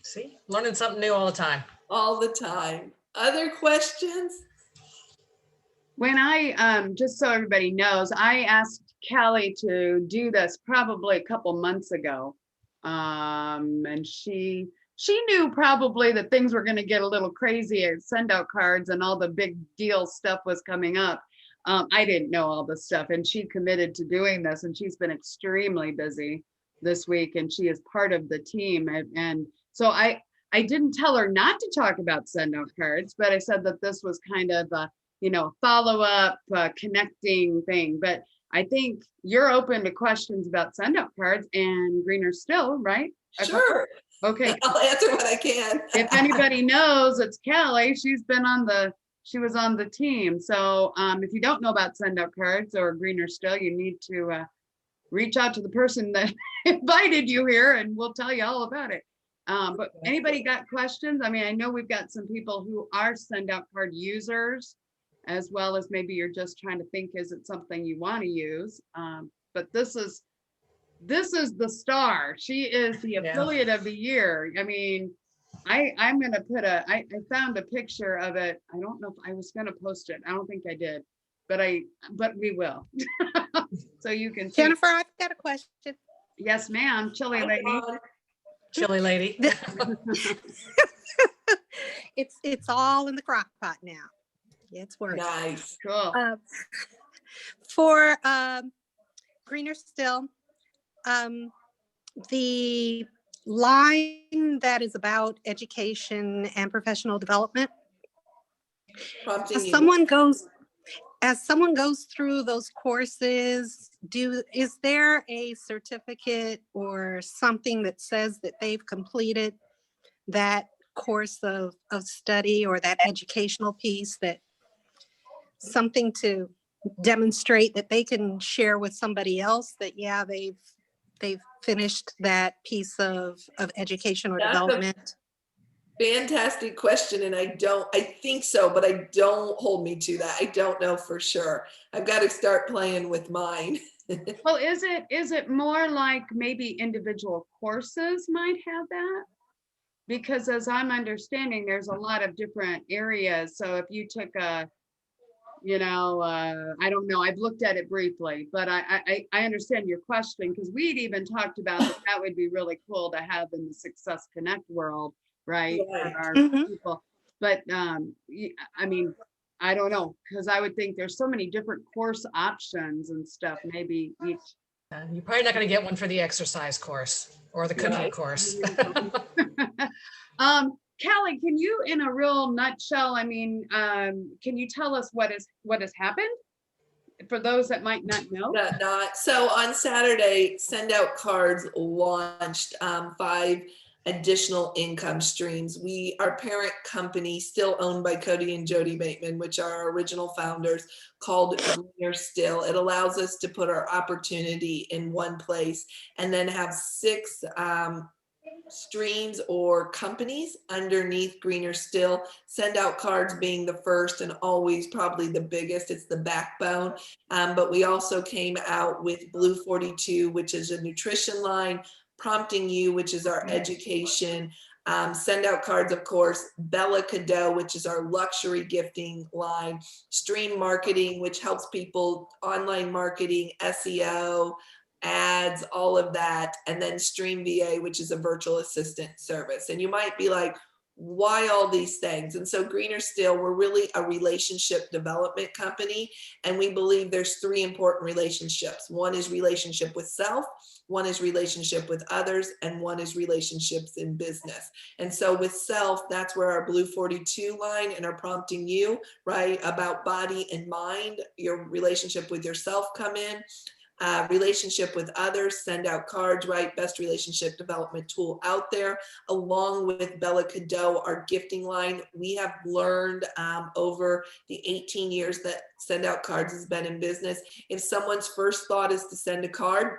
See, learning something new all the time. All the time. Other questions? When I, just so everybody knows, I asked Callie to do this probably a couple months ago. And she knew probably that things were going to get a little crazy at send out cards and all the big deal stuff was coming up. I didn't know all this stuff, and she committed to doing this, and she's been extremely busy this week, and she is part of the team. And so I didn't tell her not to talk about send out cards, but I said that this was kind of a, follow-up connecting thing. But I think you're open to questions about send out cards and Greener Still, right? Sure. Okay. I'll answer what I can. If anybody knows, it's Callie. She was on the team. So if you don't know about send out cards or Greener Still, you need to reach out to the person that invited you here, and we'll tell you all about it. But anybody got questions? I mean, I know we've got some people who are send out card users, as well as maybe you're just trying to think, is it something you want to use? But this is the star. She is the affiliate of the year. I mean, I'm going to put I found a picture of it. I don't know if I was going to post it. I don't think I did, but we will. So you can see. Jennifer, I've got a question. Yes, ma'am. Chili lady. Chili lady. It's all in the crock pot now. It's working. Nice. Cool. For Greener Still, the line that is about education and professional development, as someone goes through those courses, is there a certificate or something that says that they've completed that course of study or that educational piece, that something to demonstrate that they can share with somebody else that they've finished that piece of education or development? Fantastic question. And I think so, but I don't hold me to that. I don't know for sure. I've got to start playing with mine. Well, is it more like maybe individual courses might have that? Because as I'm understanding, there's a lot of different areas. So if you took I don't know, I've looked at it briefly, but I understand your question, because we'd even talked about that would be really cool to have in the Success Connect world, right? For our people. But I mean, I don't know, because I would think there's so many different course options and stuff, maybe each. You're probably not going to get one for the exercise course or the cooking course. Callie, Callie, can you, in a real nutshell, I mean, can you tell us what has happened for those that might not know? Not so on Saturday, Send Out Cards launched 5 additional income streams. Our parent company, still owned by Cody and Jody Bateman, which are our original founders, called Greener Still. It allows us to put our opportunity in one place and then have 6 streams or companies underneath Greener Still. Send Out Cards being the first and always probably the biggest. It's the backbone. But we also came out with Blue 42, which is a nutrition line, Prompting You, which is our education. Send Out Cards, of course, Bella Cadeau, which is our luxury gifting line, Stream Marketing, which helps people online marketing, SEO, ads, all of that, and then Stream VA, which is a virtual assistant service. And you might be like, why all these things? And so Greener Still, we're really a relationship development company, and we believe there's 3 important relationships. One is relationship with self, one is relationship with others, and one is relationships in business. And so with self, that's where our Blue 42 line and our Prompting You, right, about body and mind, your relationship with yourself come in. Relationship with others, Send Out Cards, right? Best relationship development tool out there, along with Bella Cadeau, our gifting line. We have learned over the 18 years that Send Out Cards has been in business, if someone's first thought is to send a card,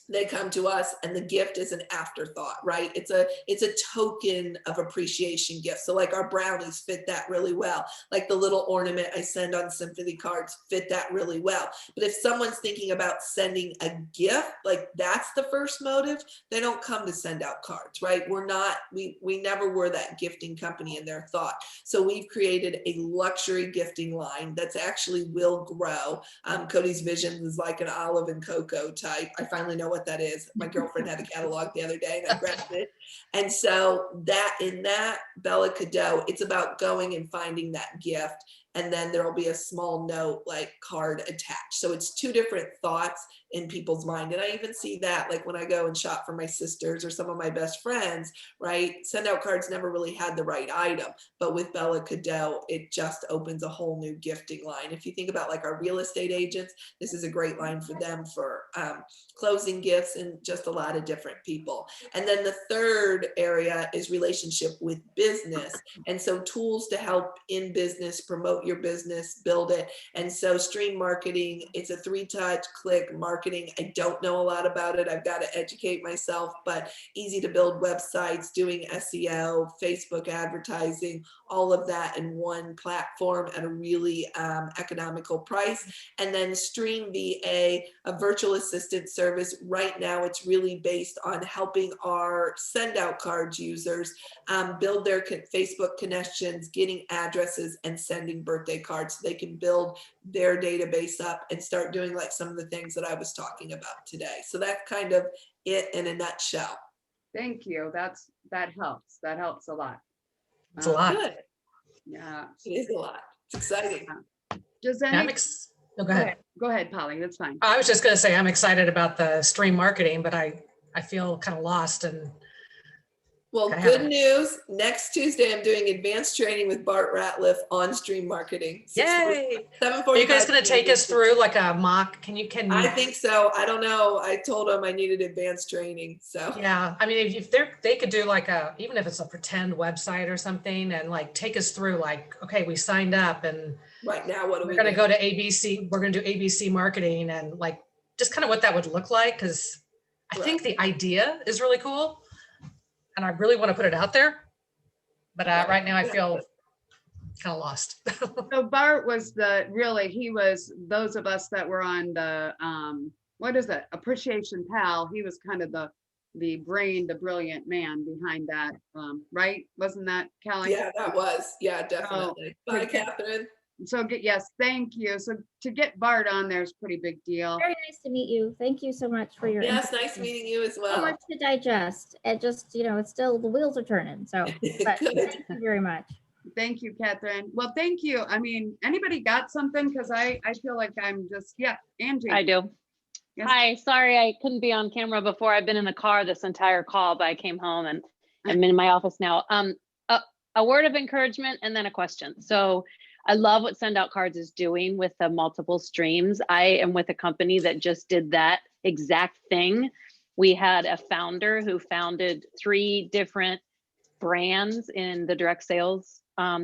they come to us and the gift is an afterthought, right? It's a token of appreciation gift. So like our brownies fit that really well. Like the little ornament I send on sympathy cards fit that really well. But if someone's thinking about sending a gift, like that's the first motive, they don't come to Send Out Cards, right? We never were that gifting company in their thought. So we've created a luxury gifting line that's actually will grow. Cody's vision is like an olive and cocoa type. I finally know what that is. My girlfriend had a catalog the other day and I grabbed it. And so in that Bella Cadeau, it's about going and finding that gift. And then there'll be a small note like card attached. So it's 2 different thoughts in people's mind. And I even see that like when I go and shop for my sisters or some of my best friends, right? Send Out Cards never really had the right item, but with Bella Cadeau, it just opens a whole new gifting line. If you think about like our real estate agents, this is a great line for them for closing gifts and just a lot of different people. And then the third area is relationship with business. And so tools to help in business, promote your business, build it. And so Stream Marketing, it's a 3-touch click marketing. I don't know a lot about it. I've got to educate myself, but easy to build websites, doing SEO, Facebook advertising, all of that in one platform at a really economical price. And then Stream VA, a virtual assistant service. Right now, it's really based on helping our Send Out Cards users build their Facebook connections, getting addresses, and sending birthday cards so they can build their database up and start doing like some of the things that I was talking about today. So that's kind of it in a nutshell. Thank you. That helps. That helps a lot. It's a lot. Good. Yeah. It is a lot. It's exciting. Does Yeah, any, go ahead. Go ahead, Polly. That's fine. I was just going to say I'm excited about the stream marketing, but I feel kind of lost and Well, good news. Next Tuesday, I'm doing advanced training with Bart Ratliff on Stream Marketing. yay! 7:45. Are you guys going to take us through like a mock? Can you? I think so. I don't know. I told them I needed advanced training. So yeah, I mean, if they could do like even if it's a pretend website or something, and like take us through like, okay, we signed up and right now, what are we're we going to doing? go to ABC. We're going to do ABC marketing and like just kind of what that would look like, because I think the idea is really cool. And I really want to put it out there, but right now I feel kind of lost. So Bart was he was those of us that were on the, what is it? Appreciation Pal. He was kind of the brain, the brilliant man behind that, right? Wasn't that Callie? Yeah, that was. Yeah, definitely. Bye, Catherine. So yes, thank you. So to get Bart on there is a pretty big deal. Very nice to meet you. Thank you so much for your Yes, nice meeting you as so well. much to digest. And just, it's still, the wheels are turning. So but Good. thank you very much. Thank you, Catherine. Well, thank you. I mean, anybody got something? Because I feel like I'm just, Angie. I do. Yes. Hi, sorry I couldn't be on camera before. I've been in the car this entire call, but I came home and I'm in my office now. a word of encouragement and then a question. So I love what Send Out Cards is doing with the multiple streams. I am with a company that just did that exact thing. We had a founder who founded 3 different brands in the direct sales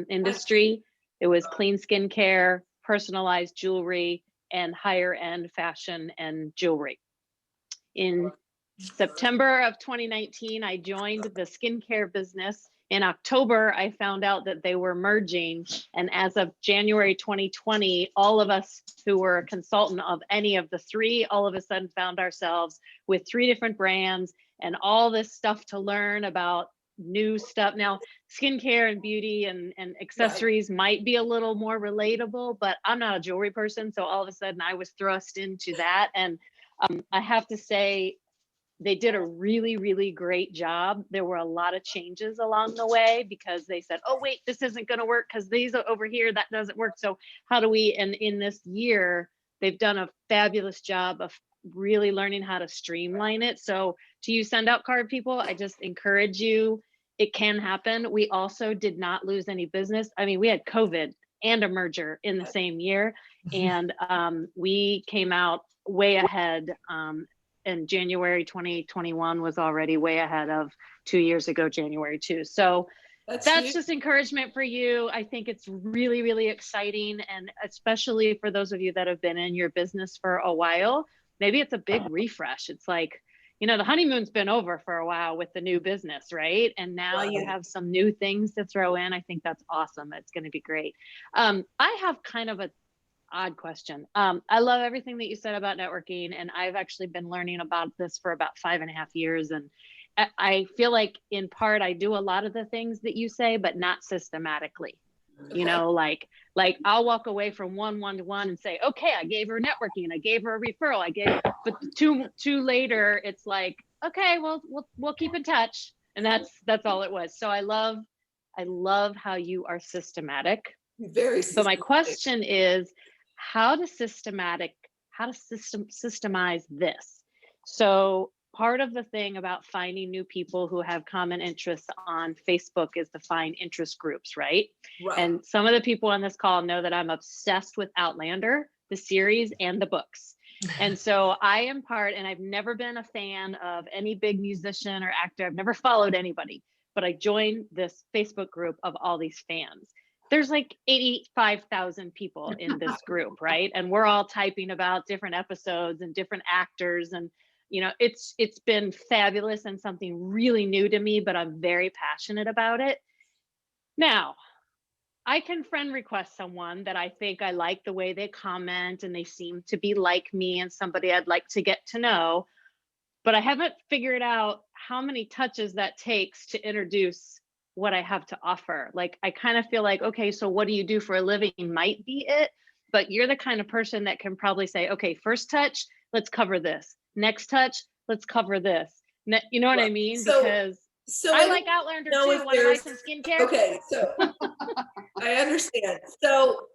industry. It was clean skincare, personalized jewelry, and higher end fashion and jewelry. In September of 2019, I joined the skincare business. In October, I found out that they were merging. And as of January 2020, all of us who were a consultant of any of the 3, all of a sudden found ourselves with 3 different brands and all this stuff to learn about new stuff. Now, skincare and beauty and accessories might be a little more relatable, but I'm not a jewelry person. So all of a sudden I was thrust into that. And I have to say, they did a really, really great job. There were a lot of changes along the way because they said, oh, wait, this isn't going to work because these are over here, that doesn't work. So how do we, and in this year, they've done a fabulous job of really learning how to streamline it. So to you Send Out Card people, I just encourage you, it can happen. We also did not lose any business. I mean, we had COVID and a merger in the same year. And we came out way ahead. And January 2021 was already way ahead of 2 years ago, January 2. So that's just encouragement for you. I think it's really, really exciting. And especially for those of you that have been in your business for a while, maybe it's a big refresh. It's like, you know, the honeymoon's been over for a while with the new business, right? And now you have some new things to throw in. I think that's awesome. It's going to be great. I have kind of a odd question. I love everything that you said about networking, and I've actually been learning about this for about 5.5 years. And I feel like in part I do a lot of the things that you say, but not systematically. You know, like I'll walk away from one-to-one and say, okay, I gave her networking, I gave her a referral, but two later, it's like, okay, well, we'll keep in touch, and that's all it was. So I love how you are systematic. Very systematic. So my question is, how to systemize this. So part of the thing about finding new people who have common interests on Facebook is to find interest groups, right? And some of the people on this call know that I'm obsessed with Outlander, the series and the books. And so I am part, and I've never been a fan of any big musician or actor. I've never followed anybody, but I joined this Facebook group of all these fans. There's like 85,000 people in this group, right? And we're all typing about different episodes and different actors. And, you know, it's been fabulous and something really new to me, but I'm very passionate about it. Now, I can friend request someone that I think I like the way they comment and they seem to be like me and somebody I'd like to get to know, but I haven't figured out how many touches that takes to introduce what I have to offer. Like, I kind of feel like, okay, so what do you do for a living might be it, but you're the kind of person that can probably say, okay, first touch, let's cover this. Next touch, let's cover this. You know what I mean? Because I like Outlander too. Want to buy some skincare? Okay, so I understand. So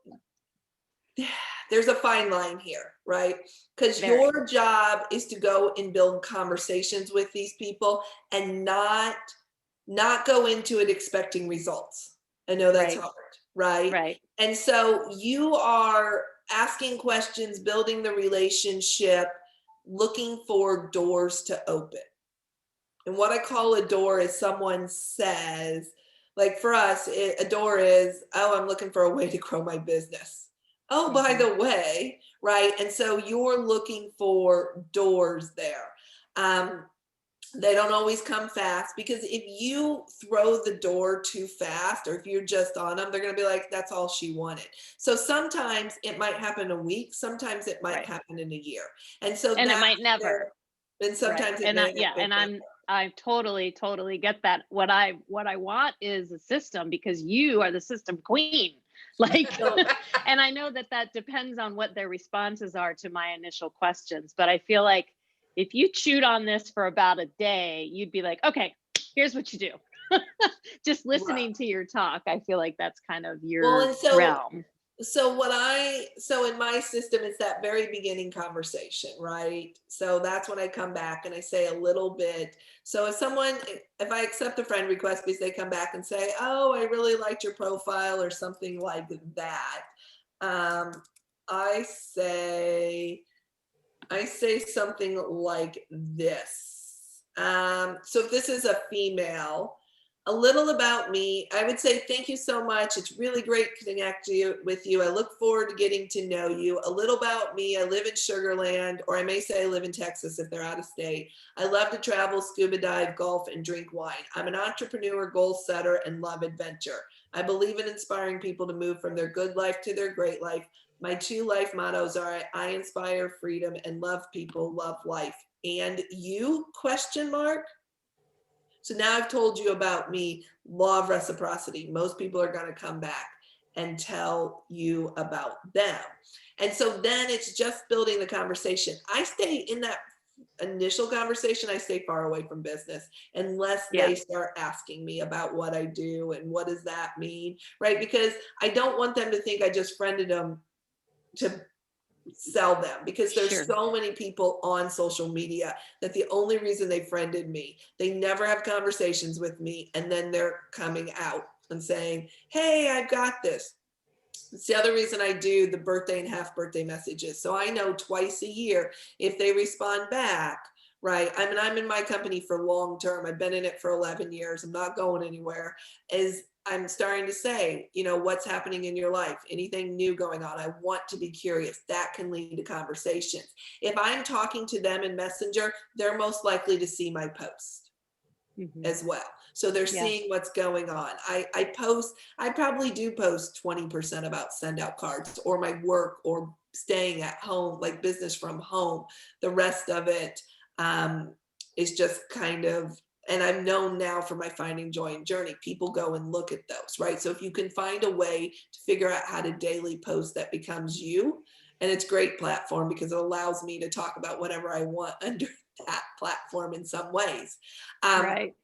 there's a fine line here, right? Because your job is to go and build conversations with these people and not go into it expecting results. I know that's hard, right? Right. And so you are asking questions, building the relationship, looking for doors to open. And what I call a door is someone says, like for us, a door is, oh, I'm looking for a way to grow my business. Oh, by the way, right? And so you're looking for doors there. They don't always come fast, because if you throw the door too fast, or if you're just on them, they're going to be like, that's all she wanted. So sometimes it might happen a week. Sometimes it might happen in a year. And so it might never. And sometimes it may and I totally get that. What I want is a system, because you are the system queen. Like, and I know that depends on what their responses are to my initial questions, but I feel like if you chewed on this for about a day, you'd be like, okay, here's what you do. Just listening to your talk, I feel like that's kind of your realm. So in my system, it's that very beginning conversation, right? So that's when I come back and I say a little bit. So if I accept a friend request because they come back and say, oh, I really liked your profile or something like that. I say something like this. So if this is a female, a little about me, I would say, thank you so much. It's really great connecting with you. I look forward to getting to know you. A little about me, I live in Sugar Land, or I may say I live in Texas if they're out of state. I love to travel, scuba dive, golf, and drink wine. I'm an entrepreneur, goal setter, and love adventure. I believe in inspiring people to move from their good life to their great life. My 2 life mottos are I inspire freedom and love people, love life. And you, question mark? So now I've told you about me, law of reciprocity. Most people are going to come back and tell you about them. And so then it's just building the conversation. I stay in that initial conversation, I stay far away from business unless they start asking me about what I do and what does that mean, right? Because I don't want them to think I just friended them to sell them, because there's so many people on social media that the only reason they friended me, they never have conversations with me, and then they're coming out and saying, hey, I've got this. It's the other reason I do the birthday and half birthday messages. So I know twice a year if they respond back, right? I mean, I'm in my company for long term. I've been in it for 11 years. I'm not going anywhere. As I'm starting to say, you know, what's happening in your life, anything new going on. I want to be curious. That can lead to conversations. If I'm talking to them in Messenger, they're most likely to see my post as well. So they're seeing what's going on. I probably do post 20% about send out cards or my work or staying at home, like business from home. The rest of it is just kind of, and I'm known now for my Finding Joy and Journey. People go and look at those, right? So if you can find a way to figure out how to daily post that becomes you, and it's a great platform because it allows me to talk about whatever I want under that platform in some ways. Right.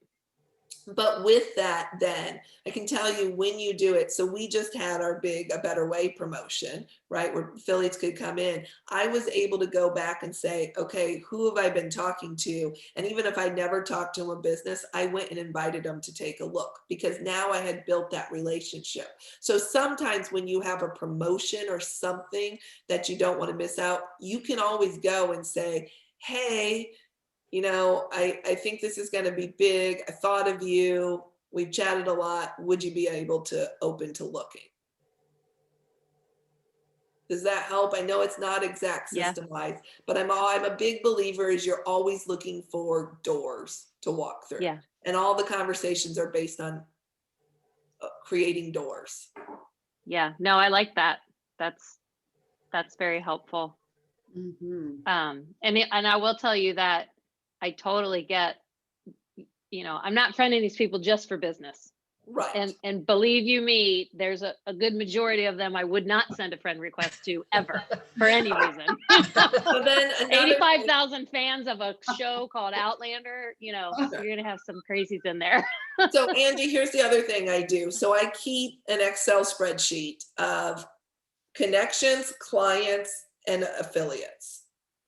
But with that, then I can tell you when you do it. So we just had our big A Better Way promotion, right? Where affiliates could come in. I was able to go back and say, okay, who have I been talking to? And even if I never talked to them a business, I went and invited them to take a look because now I had built that relationship. So sometimes when you have a promotion or something that you don't want to miss out, you can always go and say, hey, you know, I think this is going to be big. I thought of you. We've chatted a lot. Would you be able to open to looking? Does that help? I know it's not exact system wise, but I'm a big believer is you're always looking for doors to walk through. Yeah. And all the conversations are based on creating doors. Yeah. No, I like that. That's very helpful. Mm-hmm. And I will tell you that I totally get, you know, I'm not friending these people just for business. Right. And believe you me, there's a good majority of them I would not send a friend request to ever for any reason. So then 85,000 fans of a show called Outlander, you know, you're going to have some crazies in there. So Angie, here's the other thing I do. So I keep an Excel spreadsheet of connections, clients, and affiliates.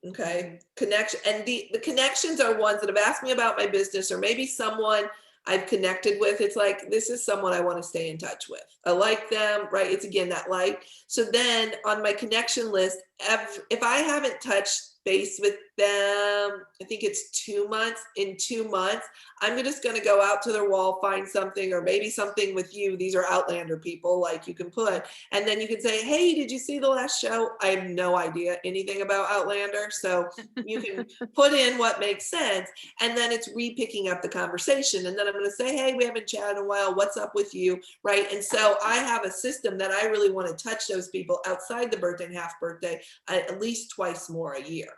Okay. Connection. And the connections are ones that have asked me about my business or maybe someone I've connected with. It's like, this is someone I want to stay in touch with. I like them, right? It's again, that like. So then on my connection list, if I haven't touched base with them, I think it's 2 months. In 2 months, I'm just going to go out to their wall, find something, or maybe something with you. These are Outlander people, like you can put, and then you can say, hey, did you see the last show? I have no idea anything about Outlander. So you can put in what makes sense. And then it's re-picking up the conversation. And then I'm going to say, hey, we haven't chatted in a while. What's up with you? Right. And so I have a system that I really want to touch those people outside the birthday and half birthday at least twice more a year.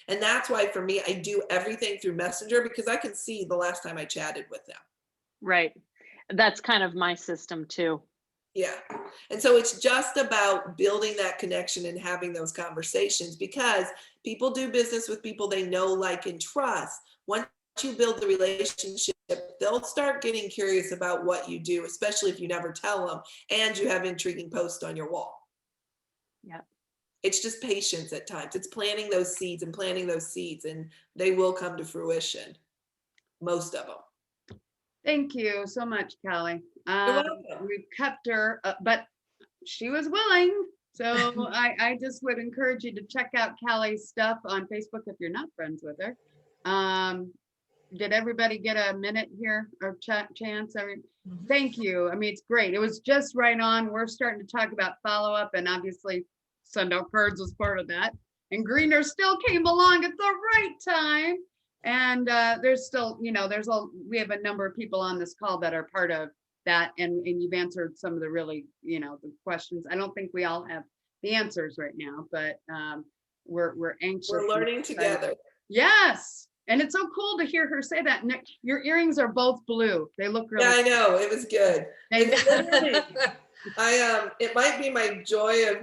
And that's why for me, I do everything through Messenger because I can see the last time I chatted with them. Right. That's kind of my system too. Yeah. And so it's just about building that connection and having those conversations because people do business with people they know, like, and trust. Once you build the relationship, they'll start getting curious about what you do, especially if you never tell them and you have intriguing posts on your wall. Yeah. It's just patience at times. It's planting those seeds, and they will come to fruition. Most of them. Thank you so much, Callie. You're welcome. We've kept her, but she was willing. So I just would encourage you to check out Callie's stuff on Facebook if you're not friends with her. Did everybody get a minute here or chance? Thank you. I mean, it's great. It was just right on. We're starting to talk about follow-up, and obviously send out cards was part of that. And Greener still came along at the right time. And there's still, we have a number of people on this call that are part of that. And you've answered some of the really, the questions. I don't think we all have the answers right now, but we're anxious. We're learning together. Yes. And it's so cool to hear her say that. Nick, your earrings are both blue. They look really Yeah, I know. It was good. They- It might be my joy of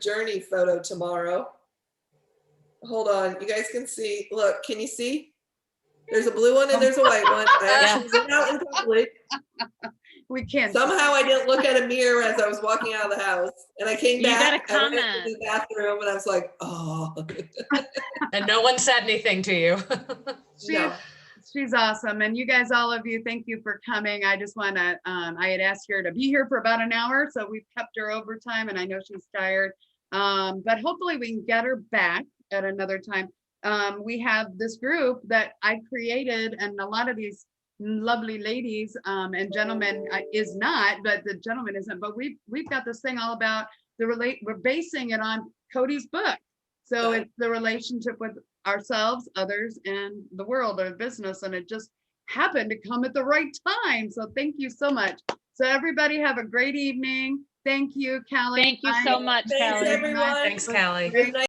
journey photo tomorrow. Hold on. You guys can see. Look, can you see? There's a blue one and there's a white one. I actually was out in public. We can't. Somehow I didn't look at a mirror as I was walking out of the house. And I came You back. gotta I went comment. to the bathroom and I was like, oh. And no one said anything to you. No. She's awesome. And you guys, all of you, thank you for coming. I just want to, I had asked her to be here for about an hour, so we've kept her overtime and I know she's tired. But hopefully we can get her back at another time. We have this group that I created, and a lot of these lovely ladies and gentlemen is not, but the gentleman isn't, but we've got this thing all about we're basing it on Cody's book. So it's the relationship with ourselves, others, and the world or business. And it just happened to come at the right time. So thank you so much. So everybody have a great evening. Thank you, Callie. Thank you so much, Thanks, Callie. everyone. Thanks, Callie. Good night.